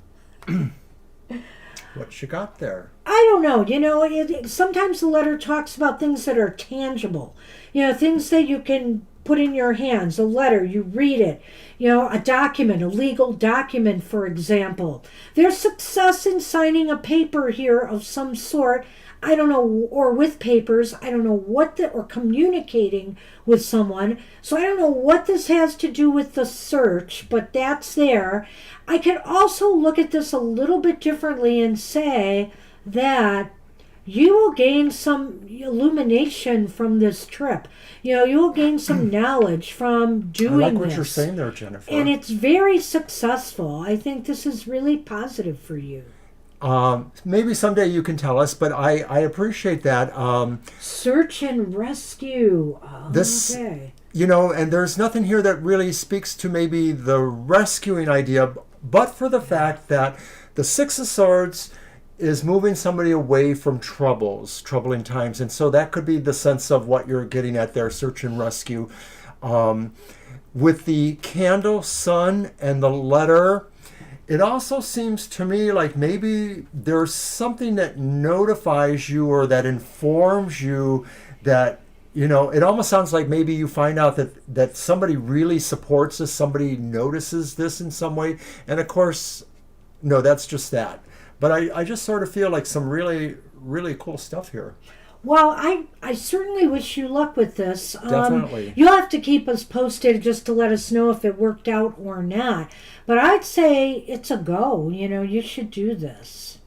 What you got there? I don't know. Sometimes the letter talks about things that are tangible. Things that you can put in your hands, a letter, you read it, a document, a legal document, for example. There's success in signing a paper here of some sort. I don't know, or with papers, I don't know or communicating with someone. So I don't know what this has to do with the search, but that's there. I could also look at this a little bit differently and say that you will gain some illumination from this trip. You will gain some knowledge from doing this. I like what you're saying there, Jennifer. And it's very successful. I think this is really positive for you. Maybe someday you can tell us, but I appreciate that. Search and rescue. Okay. And there's nothing here that really speaks to maybe the rescuing idea, but for the fact that the Six of Swords is moving somebody away from troubling times. And so that could be the sense of what you're getting at there, search and rescue. With the candle, sun, and the letter, it also seems to me like maybe there's something that notifies you or that informs you that, it almost sounds like maybe you find out that somebody really supports this, somebody notices this in some way. And of course, no, that's just that. But I just sort of feel like some really, really cool stuff here. Well, I certainly wish you luck with this. Definitely. You'll have to keep us posted just to let us know if it worked out or not. But I'd say it's a go. You should do this.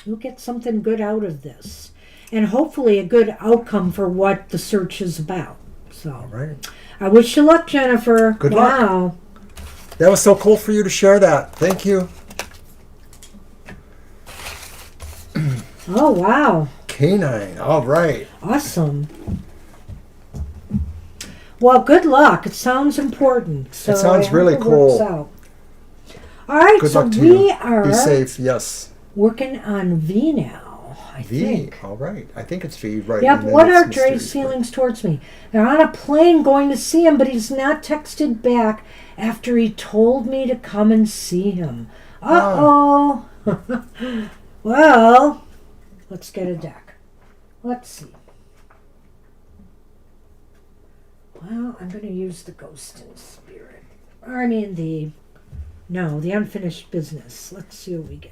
You'll get something good out of this. And hopefully a good outcome for what the search is about. So, all right. I wish you luck, Jennifer. Good luck. Wow. That was so cool for you to share that. Thank you. Oh, wow. Canine. All right. Awesome. Well, good luck. It sounds important. So it sounds really cool. All right, good so luck to we you. are Be safe, yes. working on V now, I think. All right. I think it's V, right? Yep, what are Dre's feelings towards me? They're on a plane going to see him, but he's not texted back after he told me to come and see him. Uh-oh. Well, let's get a deck. Let's see. Well, I'm going to use the Ghost in Spirit. The Unfinished Business. Let's see what we get.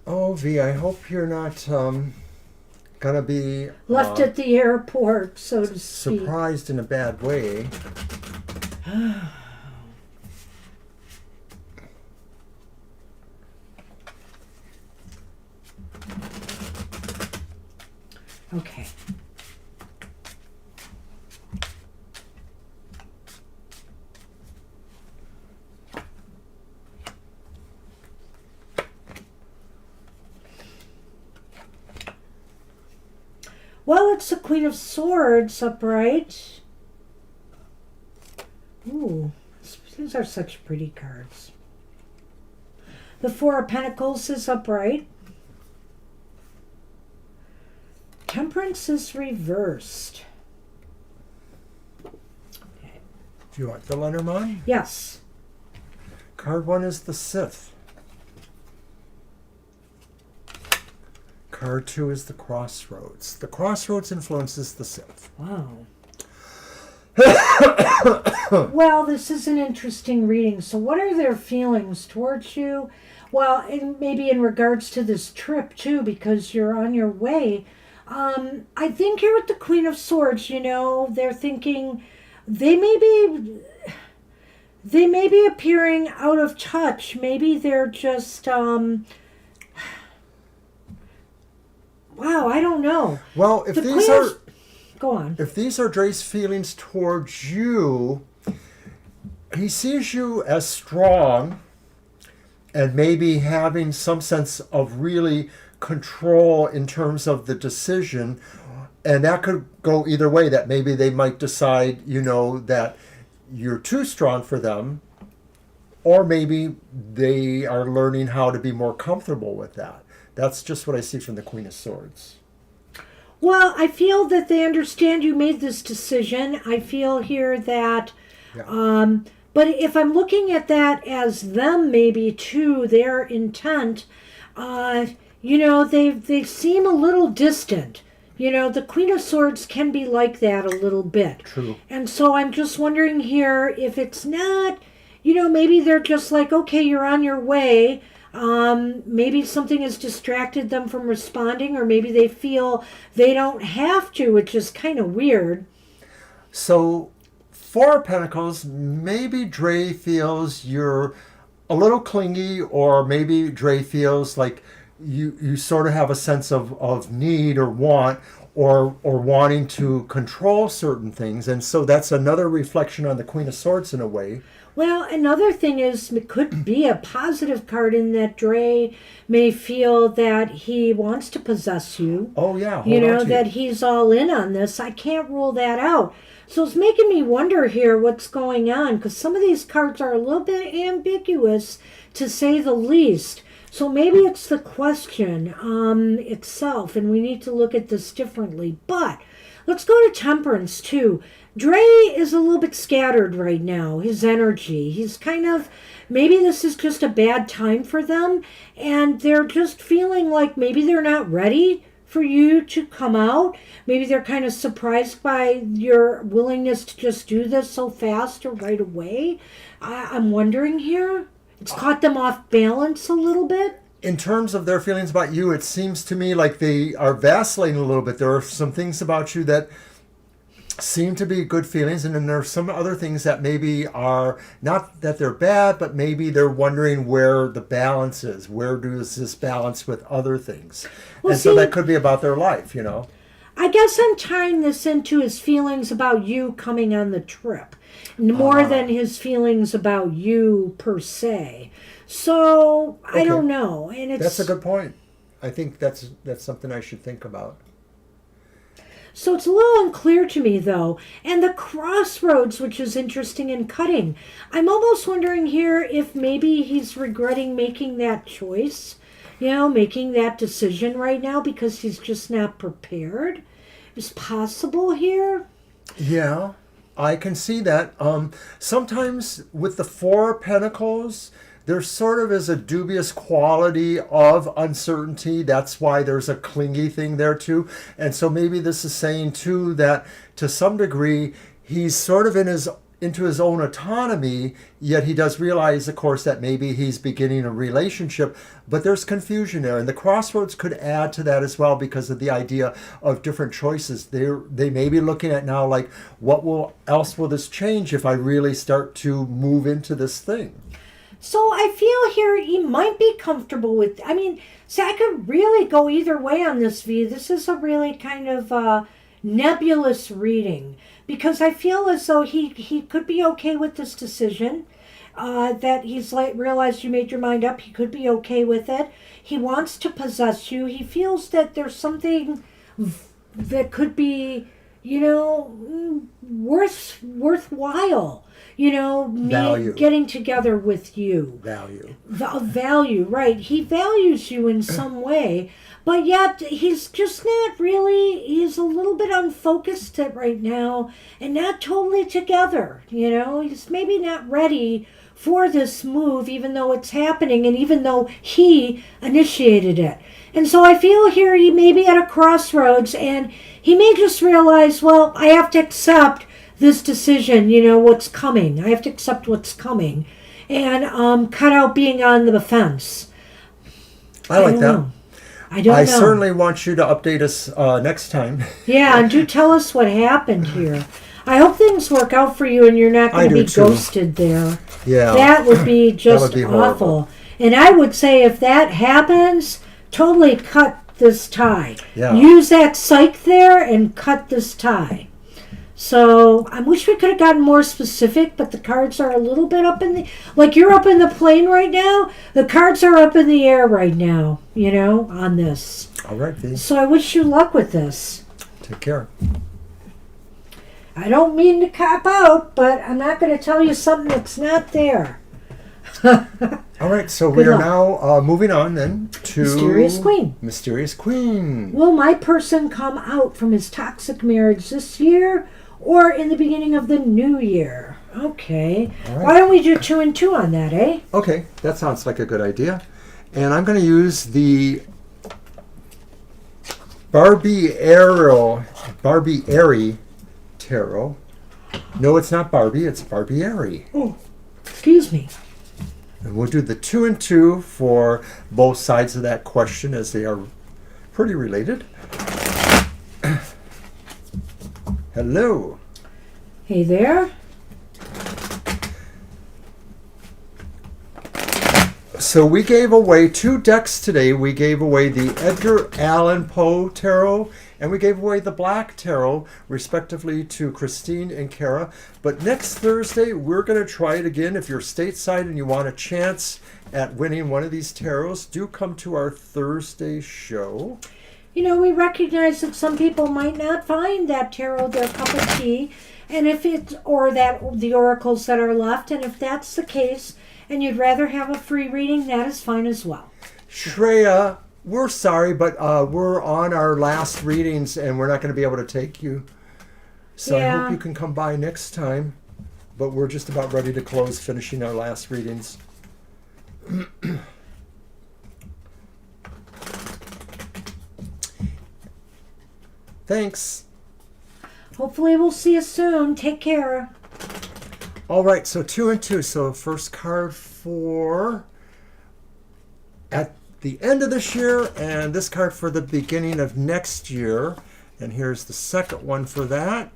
Oh, V, I hope you're not gonna be left at the airport, so to speak. Surprised in a bad way. Okay. Well, it's the Queen of Swords upright. Ooh, these are such pretty cards. The Four of Pentacles is upright. Temperance is reversed. Okay. Do you want the Lenormand? Yes. Card 1 is the Sith. Card 2 is the Crossroads. The Crossroads influences the Sith. Wow. Well, this is an interesting reading. So what are their feelings towards you? Well, and maybe in regards to this trip, too, because you're on your way. I think here with the Queen of Swords, they're thinking they may be appearing out of touch. Maybe they're just... Wow, I don't know. Well, if Go on. If these are Dre's feelings towards you, he sees you as strong and maybe having some sense of really control in terms of the decision. And that could go either way, that maybe they might decide, that you're too strong for them, or maybe they are learning how to be more comfortable with that. That's just what I see from the Queen of Swords. Well, I feel that they understand you made this decision. I feel here that But if I'm looking at that as them, maybe too, their intent, they seem a little distant. The Queen of Swords can be like that a little bit. True. And so I'm just wondering here if it's not, maybe they're just like, okay, you're on your way. Maybe something has distracted them from responding, or maybe they feel they don't have to, which is kind of weird. So, Four of Pentacles, maybe Dre feels you're a little clingy, or maybe Dre feels like you sort of have a sense of need or want, or wanting to control certain things. And so that's another reflection on the Queen of Swords in a way. Well, another thing is, it could be a positive card in that Dre may feel that he wants to possess you. Oh, yeah. That he's all in on this. I can't rule that out. So it's making me wonder here what's going on, because some of these cards are a little bit ambiguous, to say the least. So maybe it's the question itself, and we need to look at this differently. But let's go to Temperance, too. Dre is a little bit scattered right now, his energy. He's kind of, maybe this is just a bad time for them, and they're just feeling like maybe they're not ready for you to come out. Maybe they're kind of surprised by your willingness to just do this so fast or right away. I'm wondering here. It's caught them off balance a little bit. In terms of their feelings about you, it seems to me like they are vacillating a little bit. There are some things about you that seem to be good feelings, and then there are some other things that maybe are not that they're bad, but maybe they're wondering where the balance is. Where does this balance with other things? Well, so that could be about their life, I guess I'm tying this into his feelings about you coming on the trip, more than his feelings about you per se. So I don't know, and that's a good point. I think that's something I should think about. So it's a little unclear to me, though. And the crossroads, which is interesting in cutting. I'm almost wondering here if maybe he's regretting making that choice, making that decision right now because he's just not prepared. Is possible here? Yeah, I can see that. Sometimes with the Four of Pentacles, there sort of is a dubious quality of uncertainty. That's why there's a clingy thing there too. And so maybe this is saying too that to some degree he's sort of into his own autonomy, yet he does realize, of course, that maybe he's beginning a relationship, but there's confusion there. And the crossroads could add to that as well because of the idea of different choices. They may be looking at now like, what else will this change if I really start to move into this thing? So I feel here he might be comfortable with, I could really go either way on this, V. This is a really kind of nebulous reading because I feel as though he could be okay with this decision, that he's realized you made your mind up. He could be okay with it. He wants to possess you. He feels that there's something that could be, worthwhile. Value. Getting together with you. Value, right. He values you in some way, but yet he's just not really, he's a little bit unfocused right now and not totally together, He's maybe not ready for this move, even though it's happening and even though he initiated it. And so I feel here he may be at a crossroads and he may just realize, well, I have to accept this decision, what's coming. I have to accept what's coming and cut out being on the fence. I like that. I don't know. I certainly want you to update us next time. Yeah, and do tell us what happened here. I hope things work out for you and you're not going to be ghosted there. Yeah. That would be just awful. And I would say if that happens, totally cut this tie. Yeah. Use that psych there and cut this tie. So I wish we could have gotten more specific, but the cards are a little bit up in the... Like you're up in the plane right now. The cards are up in the air right now, on this. All right, V. So I wish you luck with this. Take care. I don't mean to cop out, but I'm not going to tell you something that's not there. All right, so we are now moving on then to... Mysterious Queen. Mysterious Queen. Will my person come out from his toxic marriage this year or in the beginning of the new year? Okay. All right. Why don't we do 2 and 2 on that, eh? Okay, that sounds like a good idea. And I'm going to use the Barbieri Tarot. No, it's not Barbie, it's Barbieri. Oh, excuse me. And we'll do the 2 and 2 for both sides of that question, as they are pretty related. Hello. Hey there. So we gave away 2 decks today. We gave away the Edgar Allan Poe Tarot, and we gave away the Black Tarot, respectively, to Christine and Kara. But next Thursday, we're going to try it again. If you're stateside and you want a chance at winning one of these tarots, do come to our Thursday show. You know, we recognize that some people might not find that tarot their cup of tea, and if it's, or that the oracles that are left, and if that's the case, and you'd rather have a free reading, that is fine as well. Shreya, we're sorry, but we're on our last readings, and we're not going to be able to take you. So I hope you can come by next time. But we're just about ready to close, finishing our last readings. Thanks. Hopefully we'll see you soon. Take care. All right, so 2 and 2. So first card for at the end of this year, and this card for the beginning of next year. And here's the second one for that,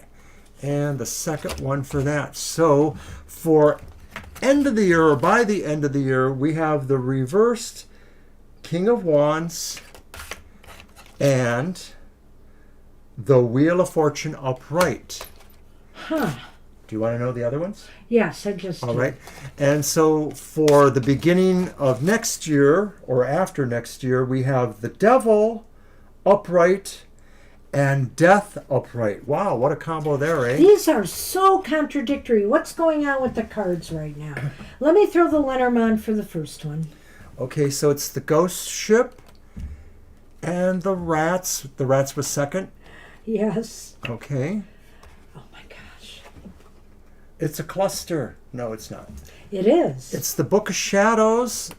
and the second one for that. So for end of the year, or by the end of the year, we have the reversed King of Wands and the Wheel of Fortune upright. Huh. Do you want to know the other ones? Yes, I just All did. right. And so for the beginning of next year, or after next year, we have the Devil upright and Death upright. Wow, what a combo there, eh? These are so contradictory. What's going on with the cards right now? Let me throw the Lenormand for the first one. Okay, so it's the Ghost Ship and the Rats. The Rats was second. Yes. Okay. Oh my gosh. It's a cluster. No, it's not. It is. It's the Book of Shadows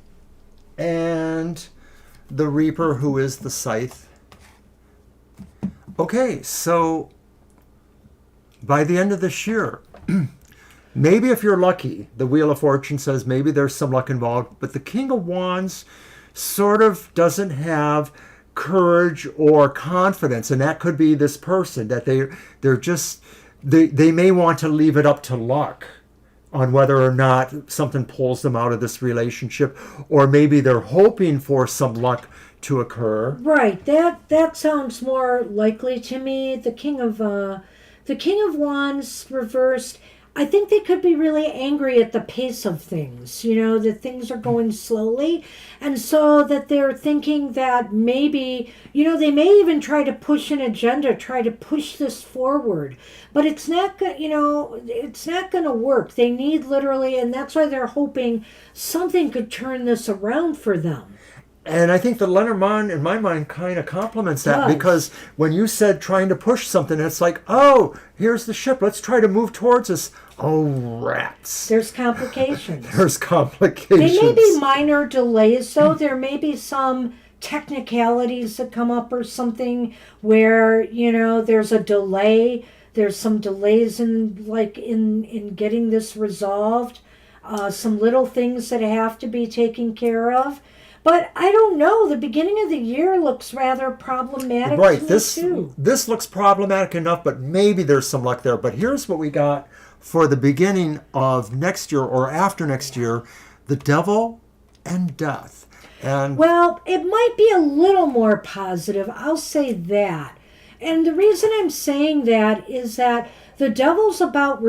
and the Reaper, who is the Scythe. Okay, so by the end of this year, maybe if you're lucky, the Wheel of Fortune says maybe there's some luck involved, but the King of Wands sort of doesn't have courage or confidence, and that could be this person, that they may want to leave it up to luck on whether or not something pulls them out of this relationship, or maybe they're hoping for some luck to occur. Right. That sounds more likely to me. The King of Wands reversed. I think they could be really angry at the pace of things, that things are going slowly. And so that they're thinking that maybe, they may even try to push an agenda, try to push this forward. But it's not it's not going to work. They need literally, and that's why they're hoping something could turn this around for them. And I think the Lenormand, in my mind, kind of complements that, because when you said trying to push something, it's like, oh, here's the ship. Let's try to move towards us. Oh, rats. There's complications. There's complications. They may be minor delays, though. There may be some technicalities that come up or something where, there's a delay. There's some delays in getting this resolved. Some little things that have to be taken care of. But I don't know. The beginning of the year looks rather problematic. Right. To This me too. This looks problematic enough, but maybe there's some luck there. But here's what we got for the beginning of next year, or after next year: the Devil and Death. And Well, it might be a little more positive. I'll say that. And the reason I'm saying that is that the Devil's about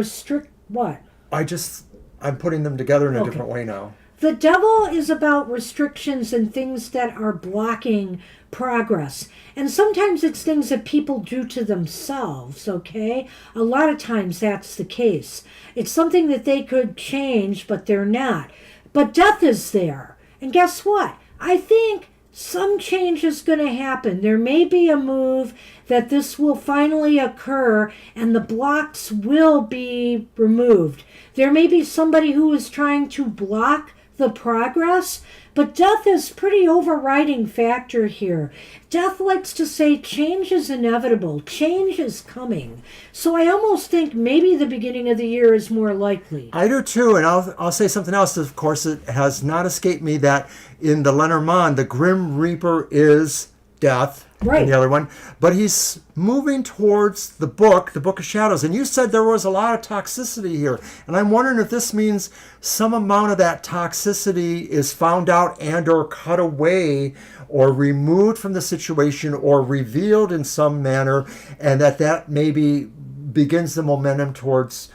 what? I'm putting them together in a different way now. The Devil is about restrictions and things that are blocking progress. And sometimes it's things that people do to themselves, okay? A lot of times that's the case. It's something that they could change, but they're not. But death is there. And guess what? I think some change is going to happen. There may be a move that this will finally occur and the blocks will be removed. There may be somebody who is trying to block the progress, but death is pretty overriding factor here. Death likes to say change is inevitable, change is coming. So I almost think maybe the beginning of the year is more likely. I do too, and I'll say something else. Of course, it has not escaped me that in the Lenormand, the Grim Reaper is death. Right. And the other one, but he's moving towards the Book of Shadows. And you said there was a lot of toxicity here, and I'm wondering if this means some amount of that toxicity is found out and or cut away or removed from the situation or revealed in some manner, and that maybe begins the momentum towards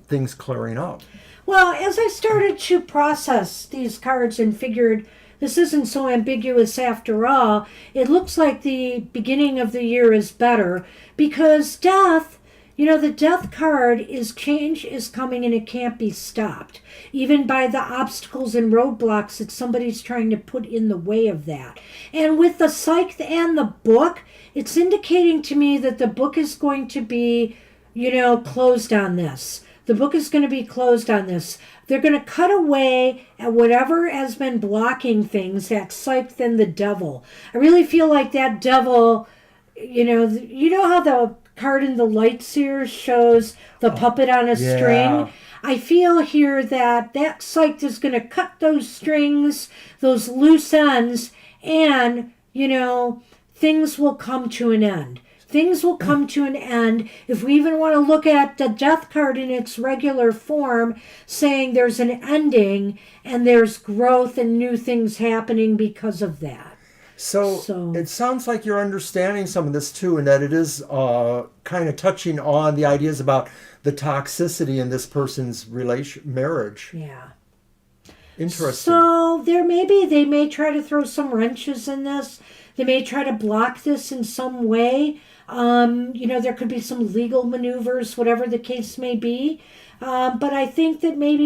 things clearing up. Well, as I started to process these cards and figured this isn't so ambiguous after all, it looks like the beginning of the year is better because death, the death card is change is coming and it can't be stopped, even by the obstacles and roadblocks that somebody's trying to put in the way of that. And with the Psyche and the Book, it's indicating to me that the Book is going to be, closed on this. The Book is going to be closed on this. They're going to cut away at whatever has been blocking things, that Psyche and the Devil. I really feel like that Devil, you know how the card in the Light Seers shows the puppet on a string? I feel here that Psyche is going to cut those strings, those loose ends, and, things will come to an end. Things will come to an end. If we even want to look at the death card in its regular form, saying there's an ending and there's growth and new things happening because of that. So it sounds like you're understanding some of this too, and that it is kind of touching on the ideas about the toxicity in this person's marriage. Yeah. Interesting. So they may try to throw some wrenches in this. They may try to block this in some way. There could be some legal maneuvers, whatever the case may be. But I think that maybe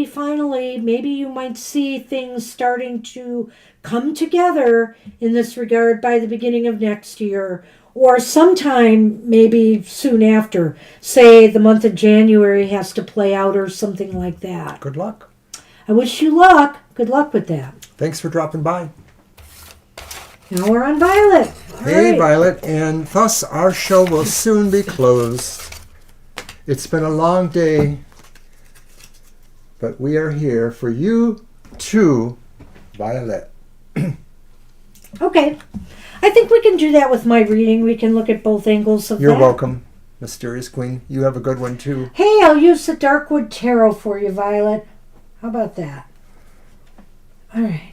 you might see things starting to come together in this regard by the beginning of next year, or sometime maybe soon after. Say the month of January has to play out or something like that. Good luck. I wish you luck. Good luck with that. Thanks for dropping by. Now we're on Violet. Hey, right. Violet, and thus our show will soon be closed. It's been a long day, but we are here for you too, Violet. Okay. I think we can do that with my reading. We can look at both angles of that. You're welcome, Mysterious Queen. You have a good one too. Hey, I'll use the Darkwood Tarot for you, Violet. How about that? All right.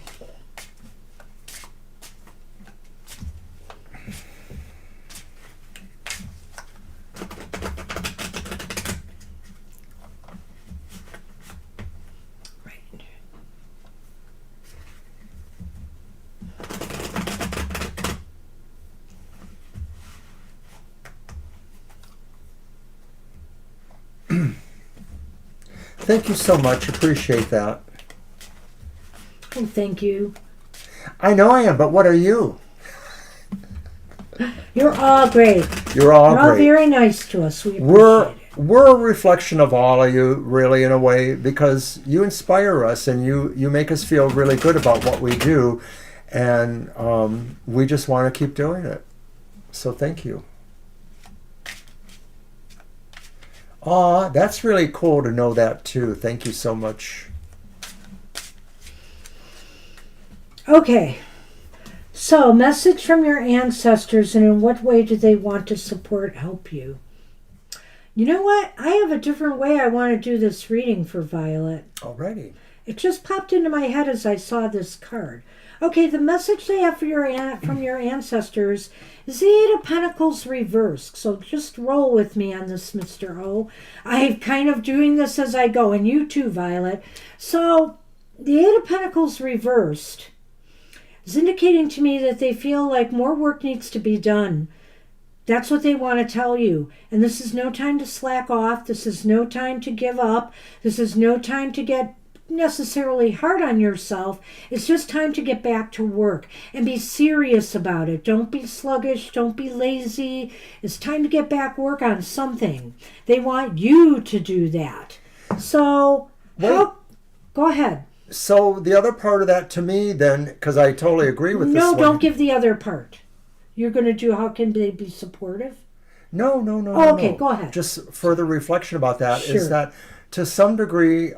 Thank you so much. Appreciate that. Oh, thank you. I know I am, but what are you? You're all great. You're all great. Very nice to us. We appreciate it. We're a reflection of all of you, really, in a way, because you inspire us and you make us feel really good about what we do, and we just want to keep doing it. So thank you. Aw, that's really cool to know that too. Thank you so much. Okay. So, message from your ancestors, and in what way do they want to help you? You know what? I have a different way I want to do this reading for Violet. Alrighty. It just popped into my head as I saw this card. Okay, the message they have for from your ancestors is the Eight of Pentacles reversed. So just roll with me on this, Mr. O. I'm kind of doing this as I go, and you too, Violet. So the Eight of Pentacles reversed is indicating to me that they feel like more work needs to be done. That's what they want to tell you. And this is no time to slack off. This is no time to give up. This is no time to get necessarily hard on yourself. It's just time to get back to work and be serious about it. Don't be sluggish. Don't be lazy. It's time to get back work on something. They want you to do that. So, go ahead. So the other part of that to me then, because I totally agree with this one. No, don't give the other part. You're going to do how can they be supportive? No. Okay, go ahead. Just further reflection about that is Sure. that to some degree,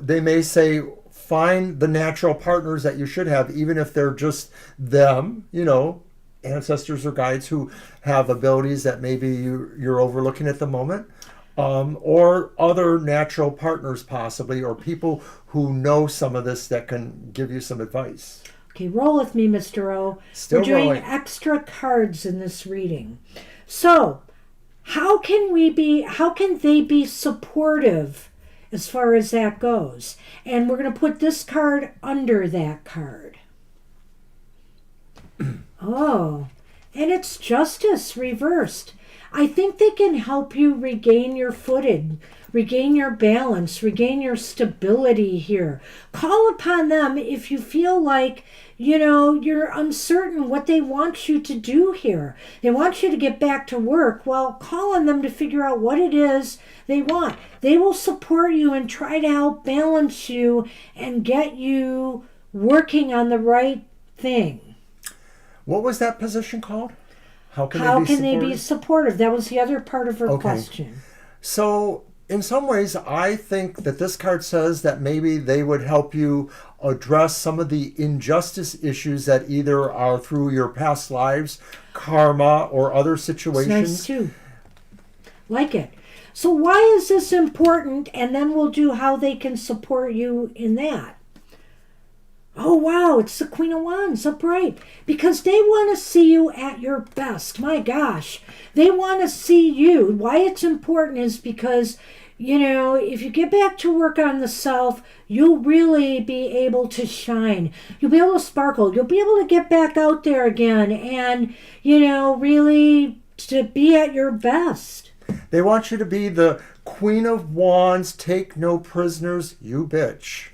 they may say, find the natural partners that you should have, even if they're just them, ancestors or guides who have abilities that maybe you're overlooking at the moment, or other natural partners possibly, or people who know some of this that can give you some advice. Okay, roll with me, Mr. O. Still We're doing rolling. extra cards in this reading. So, how can they be supportive as far as that goes? And we're going to put this card under that card. Oh, and it's justice reversed. I think they can help you regain your footing, regain your balance, regain your stability here. Call upon them if you feel like, you're uncertain what they want you to do here. They want you to get back to work. Well, call on them to figure out what it is they want. They will support you and try to help balance you and get you working on the right thing. What was that position called? How can they be supportive? That was the other part of her question. So, in some ways, I think that this card says that maybe they would help you address some of the injustice issues that either are through your past lives, karma, or other situations. It's nice too. Like it. So why is this important? And then we'll do how they can support you in that. Oh, wow, it's the Queen of Wands upright. Because they want to see you at your best. My gosh. They want to see you. Why it's important is because, if you get back to work on the self, you'll really be able to shine. You'll be able to sparkle. You'll be able to get back out there again and, really to be at your best. They want you to be the Queen of Wands, take no prisoners, you bitch.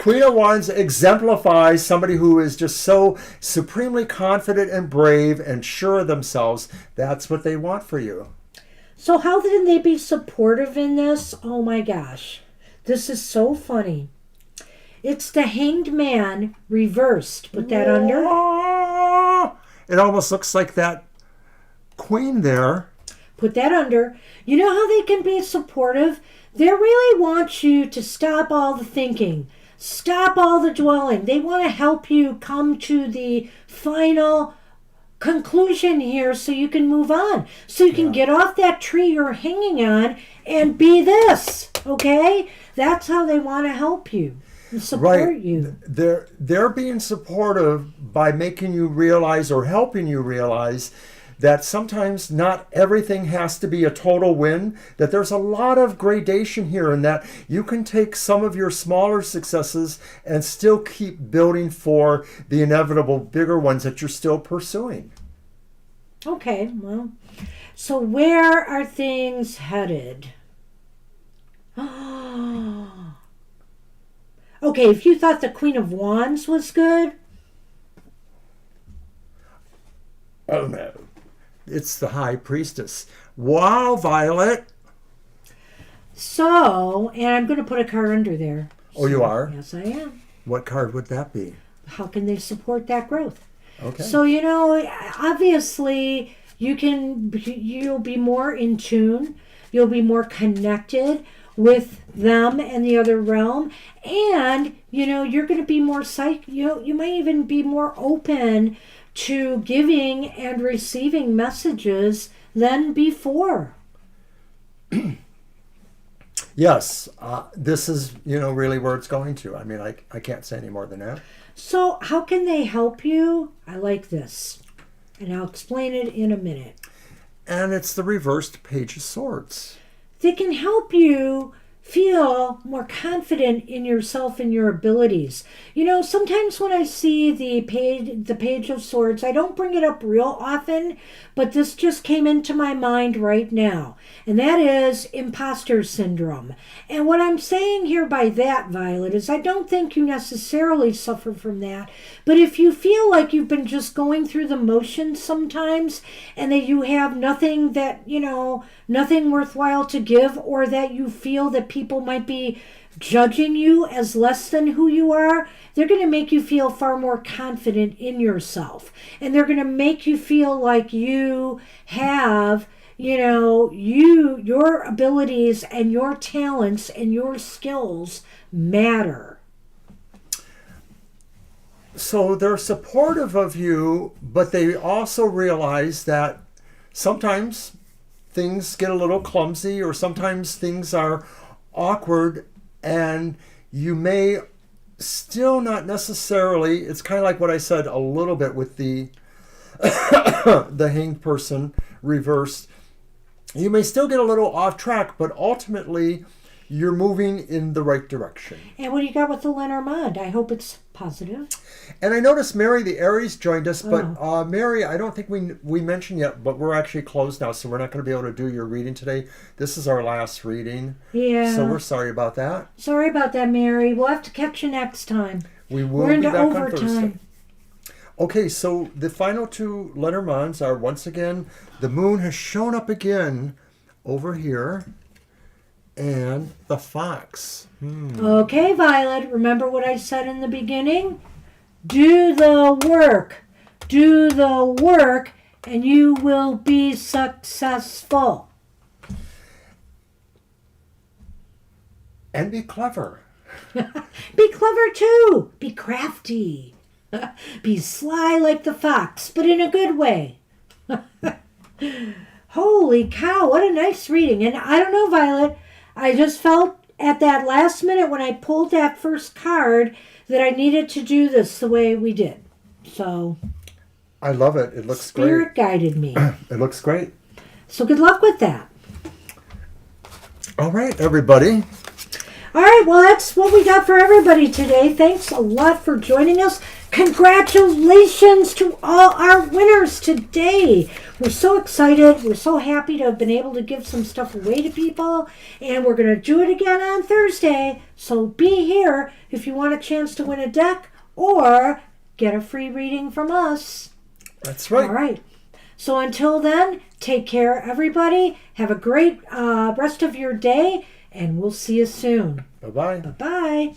Queen of Wands exemplifies somebody who is just so supremely confident and brave and sure of themselves. That's what they want for you. So how can they be supportive in this? Oh my gosh. This is so funny. It's the Hanged Man reversed. Put that under. It almost looks like that queen there. Put that under. You know how they can be supportive? They really want you to stop all the thinking. Stop all the dwelling. They want to help you come to the final conclusion here so you can move on. So you can get off that tree you're hanging on and be this. Okay? That's how they want to help you and support you. They're being supportive by making you realize or helping you realize that sometimes not everything has to be a total win, that there's a lot of gradation here, and that you can take some of your smaller successes and still keep building for the inevitable bigger ones that you're still pursuing. Okay, well, so where are things headed? Okay, if you thought the Queen of Wands was good. Oh no. It's the High Priestess. Wow, Violet. So, and I'm going to put a card under there. Oh, you are? Yes, I am. What card would that be? How can they support that growth? Okay. So, obviously, you'll be more in tune. You'll be more connected with them and the other realm. And, you're going to be more you might even be more open to giving and receiving messages than before. Yes, this is, really where it's going to. I mean, I can't say any more than that. So how can they help you? I like this. And I'll explain it in a minute. And it's the reversed Page of Swords. They can help you feel more confident in yourself and your abilities. You know, sometimes when I see the page of swords, I don't bring it up real often, but this just came into my mind right now, and that is imposter syndrome. And what I'm saying here by that, Violet, is I don't think you necessarily suffer from that, but if you feel like you've been just going through the motions sometimes and that you have nothing that, nothing worthwhile to give, or that you feel that people might be judging you as less than who you are, they're going to make you feel far more confident in yourself. And they're going to make you feel like you have, your abilities and your talents and your skills matter. So they're supportive of you, but they also realize that sometimes things get a little clumsy, or sometimes things are awkward, and you may still not necessarily, it's kind of like what I said a little bit with the the hanged person reversed. You may still get a little off track, but ultimately you're moving in the right direction. And what do you got with the Lenormand? I hope it's positive. And I noticed Mary the Aries joined us, but Mary, I don't think we mentioned yet, but we're actually closed now, so we're not going to be able to do your reading today. This is our last reading. Yeah. So we're sorry about that. Sorry about that, Mary. We'll have to catch you next time. We will be back on Thursday. Okay, so the final two Lenormands are, once again, the moon has shown up again over here, and the fox. Okay, Violet, remember what I said in the beginning? Do the work. Do the work, and you will be successful. And be clever. Be clever, too. Be crafty. Be sly like the fox, but in a good way. Holy cow, what a nice reading. And I don't know, Violet, I just felt at that last minute when I pulled that first card that I needed to do this the way we did. So I love it. It looks Spirit guided me. It looks great. So good luck with that. All right, everybody. All right, well, that's what we got for everybody today. Thanks a lot for joining us. Congratulations to all our winners today. We're so excited. We're so happy to have been able to give some stuff away to people. And we're going to do it again on Thursday. So be here if you want a chance to win a deck or get a free reading from us. That's right. All right. So until then, take care, everybody. Have a great rest of your day, and we'll see you soon. Bye-bye. Bye-bye.